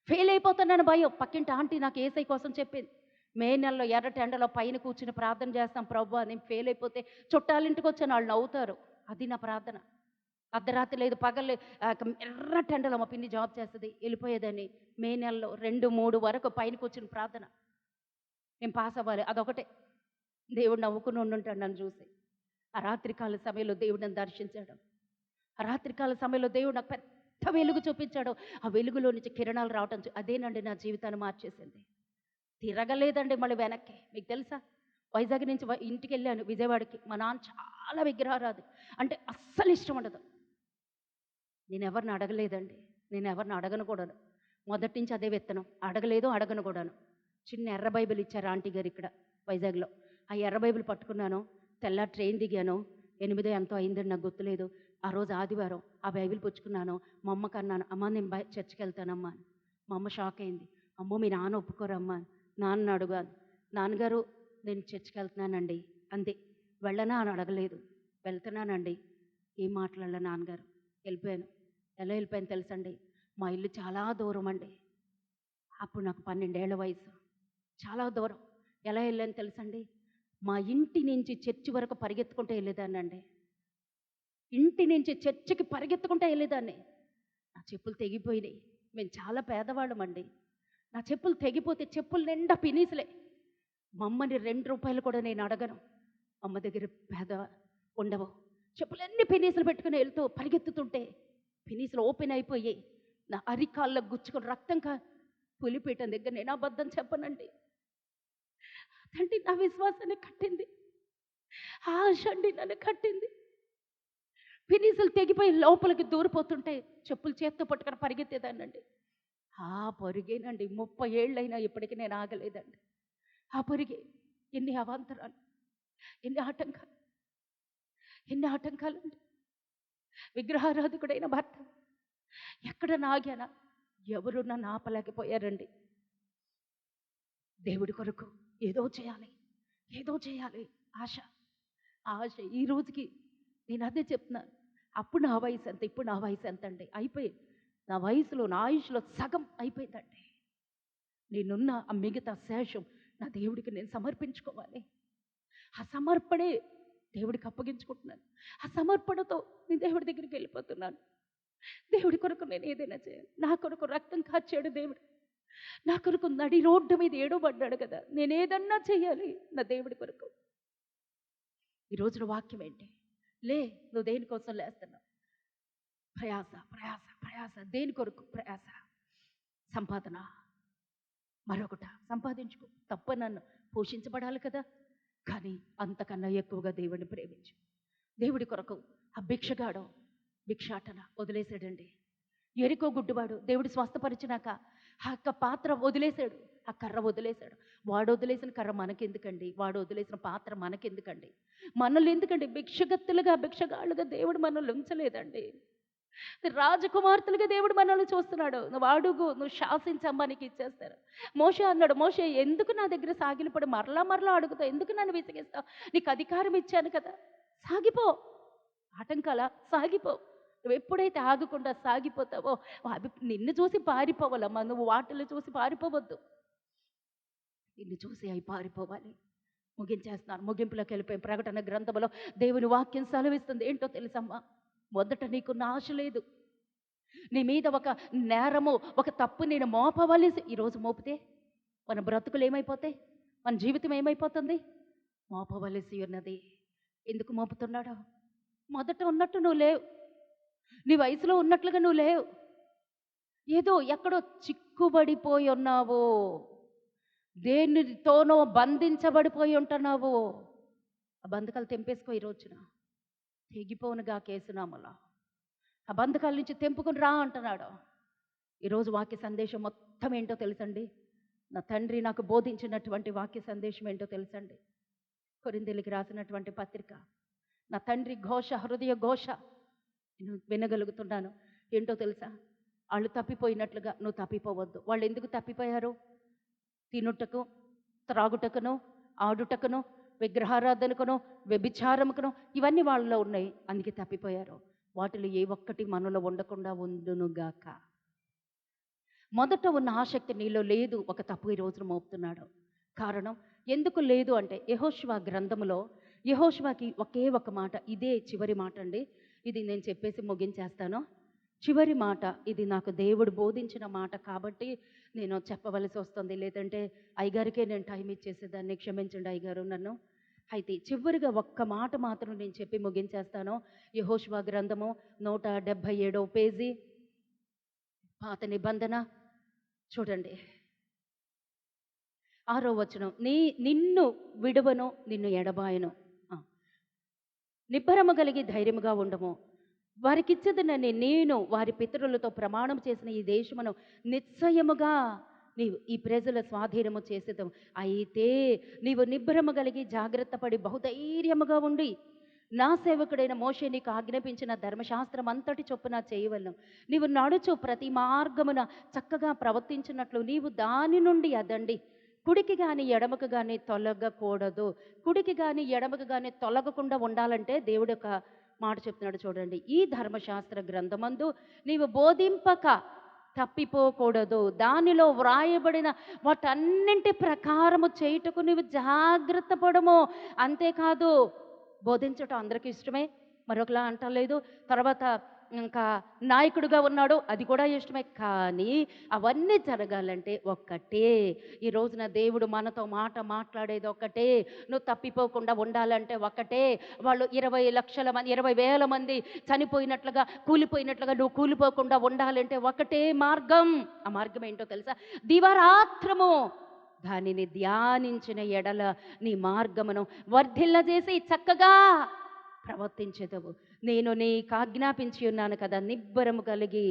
ఫెయిల్ అయిపోతానని భయం. పక్కింటి ఆంటీ నాకు ఏసై కోసం చెప్పింది. మే నెలలో ఎర్రటి ఎండలో పైన కూర్చుని ప్రార్థన చేస్తాం, ప్రభువా నేను ఫెయిల్ అయిపోతే చుట్టాలింటికి వచ్చాను, వాళ్ళు నవ్వుతారు. అది నా ప్రార్థన. అర్ధరాత్రి లేదు, పగలు ఎర్రటి ఎండలో మా పిన్ని జాబ్ చేస్తుంది, వెళ్ళిపోయేదని. మే నెలలో 2, 3 వరకు పైన కూర్చుని ప్రార్థన. నేను పాస్ అవ్వాలి, అదొకటే. దేవుడు నవ్వుకుని ఉండుంటాడు నన్ను చూసి. ఆ రాత్రికాల సమయంలో దేవుడు నన్ను దర్శించాడు. ఆ రాత్రికాల సమయంలో దేవుడు నాకు పెద్ద వెలుగు చూపించాడు. ఆ వెలుగులో నుంచి కిరణాలు రావటం అదేనండి నా జీవితాన్ని మార్చేసింది. తిరగలేదండి మళ్ళీ వెనక్కి. మీకు తెలుసా, వైజాగ్ నుంచి ఇంటికి వెళ్ళాను విజయవాడకి. మా నాన్న చాలా విగ్రహారాధి, అంటే అస్సలు ఇష్టం ఉండదు. నేను ఎవరిని అడగలేదండి, నేను ఎవరిని అడగను కూడాను. మొదటి నుంచి అదే విత్తనం, అడగలేదు, అడగను కూడాను. చిన్న ఎర్ర బైబిల్ ఇచ్చారు ఆంటీ గారు ఇక్కడ వైజాగ్లో. ఆ ఎర్ర బైబిల్ పట్టుకున్నాను. తెల్లారి ట్రైన్ దిగాను. 8 ఎంతో అయిందని నాకు గుర్తులేదు. ఆ రోజు ఆదివారం ఆ బైబిల్ పుచ్చుకున్నాను. మా అమ్మకి అన్నాను, అమ్మ నేను చర్చికి వెళ్తానమ్మా అని. మా అమ్మ షాక్ అయింది. అమ్మో మీ నాన్న ఒప్పుకోరమ్మా అని. నాన్న అడుగాను. నాన్నగారు నేను చర్చికి వెళ్తున్నానండి అంతే. వెళ్ళనా అని అడగలేదు. వెళ్తున్నానండి. ఏం మాట్లాడలే నాన్నగారు. వెళ్ళిపోయాను. ఎలా వెళ్ళిపోయాను తెలుసండి, మా ఇల్లు చాలా దూరం అండి. అప్పుడు నాకు 12 ఏళ్ల వయసు. చాలా దూరం. ఎలా వెళ్ళాను తెలుసండి, మా ఇంటి నుంచి చర్చి వరకు పరిగెత్తుకుంటూ వెళ్ళేదాన్నండి. ఇంటి నుంచి చర్చికి పరిగెత్తుకుంటూ వెళ్ళేదాన్ని. నా చెప్పులు తెగిపోయినాయి. మేము చాలా పేదవాళ్ళమండి. నా చెప్పులు తెగిపోతే చెప్పులు నిండా పినీసులే. మా అమ్మని 2 రూపాయలు కూడా నేను అడగను. అమ్మ దగ్గర పేద ఉండవు. చెప్పులన్నీ పినీసులు పెట్టుకుని వెళ్తూ పరిగెత్తుతుంటే పినీసులు ఓపెన్ అయిపోయాయి. నా అరికాళ్ళకు గుచ్చుకొని రక్తం పులిపీఠం దగ్గర నేను అబద్ధం చెప్పనండి. అదండి నా విశ్వాసాన్ని కట్టింది. ఆశ అండి నన్ను కట్టింది. పినీసులు తెగిపోయి లోపలికి దూరిపోతుంటే చెప్పులు చేత్తో పట్టుకొని పరిగెత్తేదాన్నండి. ఆ పరుగేనండి 30 ఏళ్ళైనా ఇప్పటికీ నేను ఆగలేదండి. ఆ పరుగే. ఎన్ని అవాంతరాలు, ఎన్ని ఆటంకాలు, ఎన్ని ఆటంకాలండి. విగ్రహారాధకుడైన భర్త ఎక్కడ నాగానా, ఎవరు నన్ను ఆపలేకపోయారండి. దేవుడి కొరకు ఏదో చేయాలి, ఏదో చేయాలి. ఆశ, ఆశ. ఈ రోజుకి నేను అదే చెప్తున్నాను. అప్పుడు నా వయసు ఎంత, ఇప్పుడు నా వయసు ఎంత అండి. అయిపోయింది నా వయసులో, నా ఆయుష్లో సగం అయిపోయిందండి. నేనున్న ఆ మిగతా శేషం నా దేవుడికి నేను సమర్పించుకోవాలి. ఆ సమర్పణే దేవుడికి అప్పగించుకుంటున్నాను. ఆ సమర్పణతో నేను దేవుడి దగ్గరికి వెళ్ళిపోతున్నాను. దేవుడి కొరకు నేను ఏదైనా చేయాలి. నా కొరకు రక్తం కార్చాడు దేవుడు. నా కొరకు నడి రోడ్డు మీద ఏడవబడ్డాడు కదా. నేను ఏదన్నా చేయాలి నా దేవుడి కొరకు. ఈ రోజున వాక్యం ఏంటి? లే, నువ్వు దేనికోసం లేస్తున్నావు? ప్రయాస, ప్రయాస, ప్రయాస. దేని కొరకు ప్రయాస? సంపాదన, మరొకట సంపాదించుకో, తప్ప నన్ను పోషించబడాలి కదా. కానీ అంతకన్నా ఎక్కువగా దేవుడిని ప్రేమించు. దేవుడి కొరకు ఆ భిక్షగాడు భిక్షాటన వదిలేశాడండి. ఎరికో గుడ్డువాడు దేవుడు స్వస్థపరిచినాక ఆ యొక్క పాత్ర వదిలేశాడు, ఆ కర్ర వదిలేశాడు. వాడు వదిలేసిన కర్ర మనకెందుకండి? వాడు వదిలేసిన పాత్ర మనకెందుకండి? మనల్ని ఎందుకండి భిక్షగత్తులుగా, భిక్షగాళ్ళుగా దేవుడు మనల్ని ఉంచలేదండి. రాజకుమార్తెలుగా దేవుడు మనల్ని చూస్తున్నాడు. నువ్వు అడుగు, నువ్వు శాసించమ్మా నీకు ఇచ్చేస్తారు. మోషే అన్నాడు, మోషే ఎందుకు నా దగ్గర సాగిలపడి మరలా మరలా అడుగుతావు? ఎందుకు నన్ను విసిగిస్తావు? నీకు అధికారం ఇచ్చాను కదా, సాగిపో. ఆటంకాల సాగిపో. నువ్వు ఎప్పుడైతే ఆగకుండా సాగిపోతావో అవి నిన్ను చూసి పారిపోవాలమ్మా. నువ్వు వాటిని చూసి పారిపోవద్దు, నిన్ను చూసి అవి పారిపోవాలి. ముగించేస్తున్నాను. ముగింపులోకి వెళ్ళిపోయి ప్రకటన గ్రంథంలో దేవుని వాక్యం సెలవిస్తుంది. ఏంటో తెలుసమ్మా, మొదట నీకున్న ఆశ లేదు. నీ మీద ఒక నేరము, ఒక తప్పు నేను మోపవలసి ఈరోజు మోపితే మన బ్రతుకులు ఏమైపోతాయి? మన జీవితం ఏమైపోతుంది? మోపవలసి ఉన్నది. ఎందుకు మోపుతున్నాడు? మొదట ఉన్నట్టు నువ్వు లేవు. నీ వయసులో ఉన్నట్లుగా నువ్వు లేవు. ఏదో ఎక్కడో చిక్కుబడిపోయి ఉన్నావు. దేనితోనో బంధించబడిపోయి ఉంటున్నావు. ఆ బంధకాలు తెంపేసుకో. ఈ రోజున తెగిపోనుగా కేసునామలా ఆ బంధకాల నుంచి తెంపుకుని రా అంటున్నాడు. ఈరోజు వాక్య సందేశం మొత్తం ఏంటో తెలుసండి? నా తండ్రి నాకు బోధించినటువంటి వాక్య సందేశం ఏంటో తెలుసండి? కొరింథీయులకు రాసినటువంటి పత్రిక. నా తండ్రి ఘోష, హృదయ ఘోష నేను వినగలుగుతున్నాను. ఏంటో తెలుసా? వాళ్ళు తప్పిపోయినట్లుగా నువ్వు తప్పిపోవద్దు. వాళ్ళు ఎందుకు తప్పిపోయారు? తినుటకు, త్రాగుటకును, ఆడుటకును, విగ్రహారాధనకును, వ్యభిచారముకును, ఇవన్నీ వాళ్ళలో ఉన్నాయి. అందుకే తప్పిపోయారు. వాటిలో ఏ ఒక్కటి మనలో ఉండకుండా ఉండునుగాక. మొదట ఉన్న ఆసక్తి నీలో లేదు. ఒక తప్పు ఈ రోజున మోపుతున్నాడు. కారణం ఎందుకు లేదు అంటే, యెహోషువ గ్రంథములో యెహోషువకి ఒకే ఒక మాట, ఇదే చివరి మాట అండి. ఇది నేను చెప్పేసి ముగించేస్తాను. చివరి మాట ఇది, నాకు దేవుడు బోధించిన మాట కాబట్టి నేను చెప్పవలసి వస్తుంది. లేదంటే అయ్యగారికే నేను టైం ఇచ్చేసేదాన్ని. క్షమించండి అయ్యగారు నన్ను. అయితే చివరిగా ఒక్క మాట మాత్రం నేను చెప్పి ముగించేస్తాను. యెహోషువ గ్రంథము 177వ పేజీ, పాత నిబంధన చూడండి. 6వ వచనం, నిన్ను విడువను, నిన్ను ఎడబాయను. నిబ్బరము కలిగి ధైర్యముగా ఉండము. వారికిచ్చదనని నేను వారి పితరులతో ప్రమాణం చేసిన ఈ దేశమును నిశ్చయముగా నీవు ఈ ప్రజల స్వాధీనము చేసేదము. అయితే నీవు నిబ్బరము కలిగి జాగ్రత్త పడి బహుధైర్యముగా ఉండి నా సేవకుడైన మోషే నీకు ఆజ్ఞాపించిన ధర్మశాస్త్రం అంతటి చొప్పున చేయవలను. నీవు నడుచు ప్రతి మార్గమున చక్కగా ప్రవర్తించినట్లు నీవు దాని నుండి అదండి కుడికి కానీ ఎడమకు కానీ తొలగకూడదు. కుడికి కానీ ఎడమకు కానీ తొలగకుండా ఉండాలంటే దేవుడు ఒక మాట చెప్తున్నాడు చూడండి. ఈ ధర్మశాస్త్ర గ్రంథమందు నీవు బోధింపక తప్పిపోకూడదు. దానిలో వ్రాయబడిన వాటన్నింటి ప్రకారము చేయుటకు నీవు జాగ్రత్త పడము. అంతేకాదు, బోధించటం అందరికీ ఇష్టమే, మరొకలా అంటలేదు. తర్వాత ఇంకా నాయకుడిగా ఉన్నాడు, అది కూడా ఇష్టమే. కానీ అవన్నీ జరగాలంటే ఒక్కటే, ఈ రోజున దేవుడు మనతో మాట మాట్లాడేది ఒక్కటే. నువ్వు తప్పిపోకుండా ఉండాలంటే ఒక్కటే. వాళ్ళు 20 లక్షల మంది 20,000 మంది చనిపోయినట్లుగా కూలిపోయినట్లుగా నువ్వు కూలిపోకుండా ఉండాలంటే ఒకటే మార్గం. ఆ మార్గం ఏంటో తెలుసా? దివారాత్రము దానిని ధ్యానించిన ఎడల నీ మార్గమును వర్ధిల్లజేసి చక్కగా ప్రవర్తించేదవు. నేను నీకు ఆజ్ఞాపించి ఉన్నాను కదా, నిబ్బరము కలిగి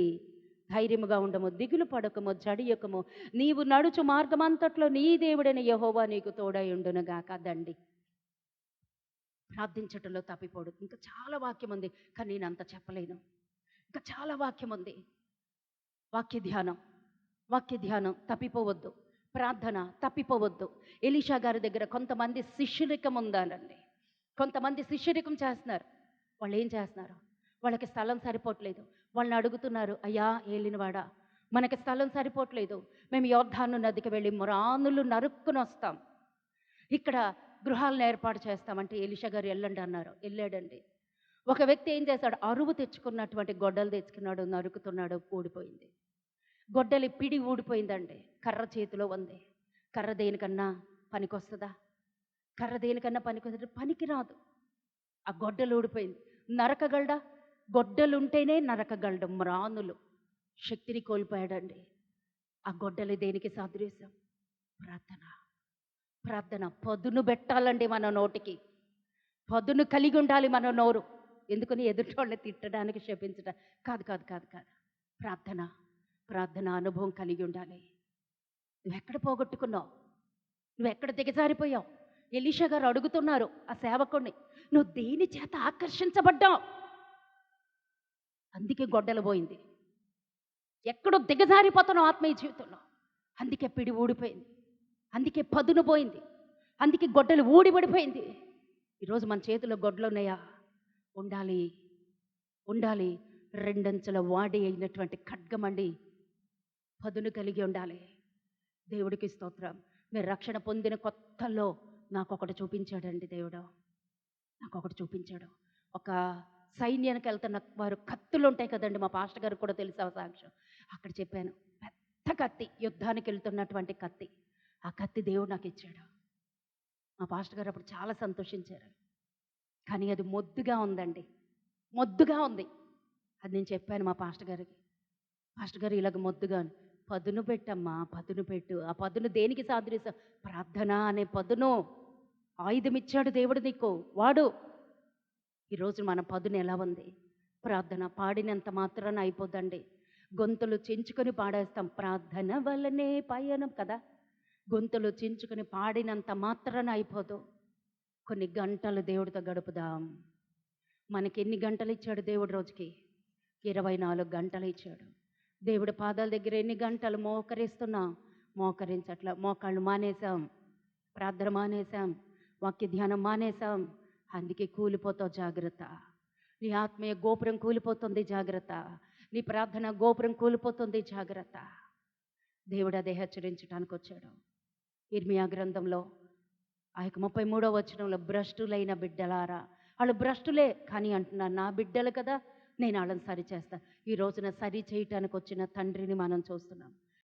ధైర్యముగా ఉండము, దిగులు పడకము, జడియకము. నీవు నడుచు మార్గమంతట్లో నీ దేవుడైన యెహోవా నీకు తోడై ఉండునుగాక. దండి ప్రార్థించటంలో తప్పిపోడు. ఇంకా చాలా వాక్యం ఉంది, కానీ నేను అంత చెప్పలేను. ఇంకా చాలా వాక్యం ఉంది. వాక్య ధ్యానం తప్పిపోవద్దు. ప్రార్థన తప్పిపోవద్దు. ఎలీషా గారి దగ్గర కొంతమంది శిష్యరికం ఉందానండి. కొంతమంది శిష్యరికం చేస్తున్నారు. వాళ్ళు ఏం చేస్తున్నారు? వాళ్ళకి స్థలం సరిపోవట్లేదు. వాళ్ళని అడుగుతున్నారు, అయ్యా ఏలినవాడా, మనకి స్థలం సరిపోవట్లేదు, మేము యోర్దాను నదికి వెళ్ళి రానులు నరుక్కుని వస్తాం, ఇక్కడ గృహాలను ఏర్పాటు చేస్తామంటే ఎలీషా గారు వెళ్ళండి అన్నారు. వెళ్ళాడండి. ఒక వ్యక్తి ఏం చేశాడు? అరువు తెచ్చుకున్నటువంటి గొడ్డలు తెచ్చుకున్నాడు, నరుకుతున్నాడు, ఊడిపోయింది. గొడ్డలి పిడి ఊడిపోయిందండి. కర్ర చేతిలో ఉంది. కర్ర దేనికన్నా పనికొస్తుందా? కర్ర దేనికన్నా పనికొస్తుంది? పనికి రాదు. ఆ గొడ్డలు ఊడిపోయింది. నరకగలడా? గొడ్డలుంటేనే నరకగలడు. మ్రానులు శక్తిని కోల్పోయాడండి. ఆ గొడ్డలి దేనికి సాదృశ్యం? ప్రార్థన. పదును పెట్టాలండి మన నోటికి. పదును కలిగి ఉండాలి మన నోరు. ఎందుకని? ఎదుటోళ్ళని తిట్టడానికి, శపించడం కాదు. ప్రార్థన అనుభవం కలిగి ఉండాలి. నువ్వెక్కడ పోగొట్టుకున్నావు? నువ్వెక్కడ దిగజారిపోయావు? ఎలీషా గారు అడుగుతున్నారు ఆ సేవకుడిని, నువ్వు దేని చేత ఆకర్షించబడ్డావు? అందుకే గొడ్డలు పోయింది. ఎక్కడో దిగజారిపోతున్నావు ఆత్మీయ జీవితంలో. అందుకే పిడి ఊడిపోయింది. అందుకే పదును పోయింది. అందుకే గొడ్డలు ఊడిపడిపోయింది. ఈరోజు మన చేతిలో గొడ్డలు ఉన్నాయా? ఉండాలి. రెండంచెల వాడి అయినటువంటి ఖడ్గమండి. పదును కలిగి ఉండాలి. దేవుడికి స్తోత్రం. మీరు రక్షణ పొందిన కొత్తలో నాకొకటి చూపించాడండి దేవుడు. నాకొకటి చూపించాడు. ఒక సైన్యానికి వెళ్తున్న వారు కత్తులు ఉంటాయి కదండి. మా పాస్టర్ గారికి కూడా తెలుసా సాక్ష్యం. అక్కడ చెప్పాను, పెద్ద కత్తి, యుద్ధానికి వెళ్తున్నటువంటి కత్తి. ఆ కత్తి దేవుడు నాకు ఇచ్చాడు. మా పాస్టర్ గారు అప్పుడు చాలా సంతోషించారు. కానీ అది మొద్దుగా ఉందండి. మొద్దుగా ఉంది. అది నేను చెప్పాను మా పాస్టర్ గారికి. పాస్టర్ గారు ఇలాగ మొద్దుగా, పదును పెట్టమ్మా, పదును పెట్టు. ఆ పదును దేనికి సాదృశ్యం? ప్రార్థన అనే పదును ఆయుధం ఇచ్చాడు దేవుడు నీకు, వాడు. ఈరోజు మన పదును ఎలా ఉంది? ప్రార్థన. పాడినంత మాత్రాన అయిపోద్దండి. గొంతులు చించుకొని పాడేస్తాం. ప్రార్థన వల్లనే పయనం కదా. గొంతులు చించుకొని పాడినంత మాత్రాన అయిపోదు. కొన్ని గంటలు దేవుడితో గడుపుదాం. మనకి ఎన్ని గంటలు ఇచ్చాడు దేవుడు? రోజుకి 24 గంటలు ఇచ్చాడు. దేవుడి పాదాల దగ్గర ఎన్ని గంటలు మోకరిస్తున్నాం, మోకరించట్ల. మోకాళ్ళు మానేసాం, ప్రార్థన మానేసాం, వాక్య ధ్యానం మానేసాం. అందుకే కూలిపోతావు, జాగ్రత్త. నీ ఆత్మీయ గోపురం కూలిపోతుంది, జాగ్రత్త. నీ ప్రార్థన గోపురం కూలిపోతుంది, జాగ్రత్త. దేవుడు అదే హెచ్చరించడానికి వచ్చాడు. ఇర్మియా గ్రంథంలో ఆ యొక్క 33వ వచనంలో, భ్రష్టులైన బిడ్డలారా, వాళ్ళు భ్రష్టులే కానీ అంటున్నారు, నా బిడ్డలు కదా, నేను వాళ్ళని సరి చేస్తా. ఈ రోజున సరి చేయటానికి వచ్చిన తండ్రిని మనం చూస్తున్నాం.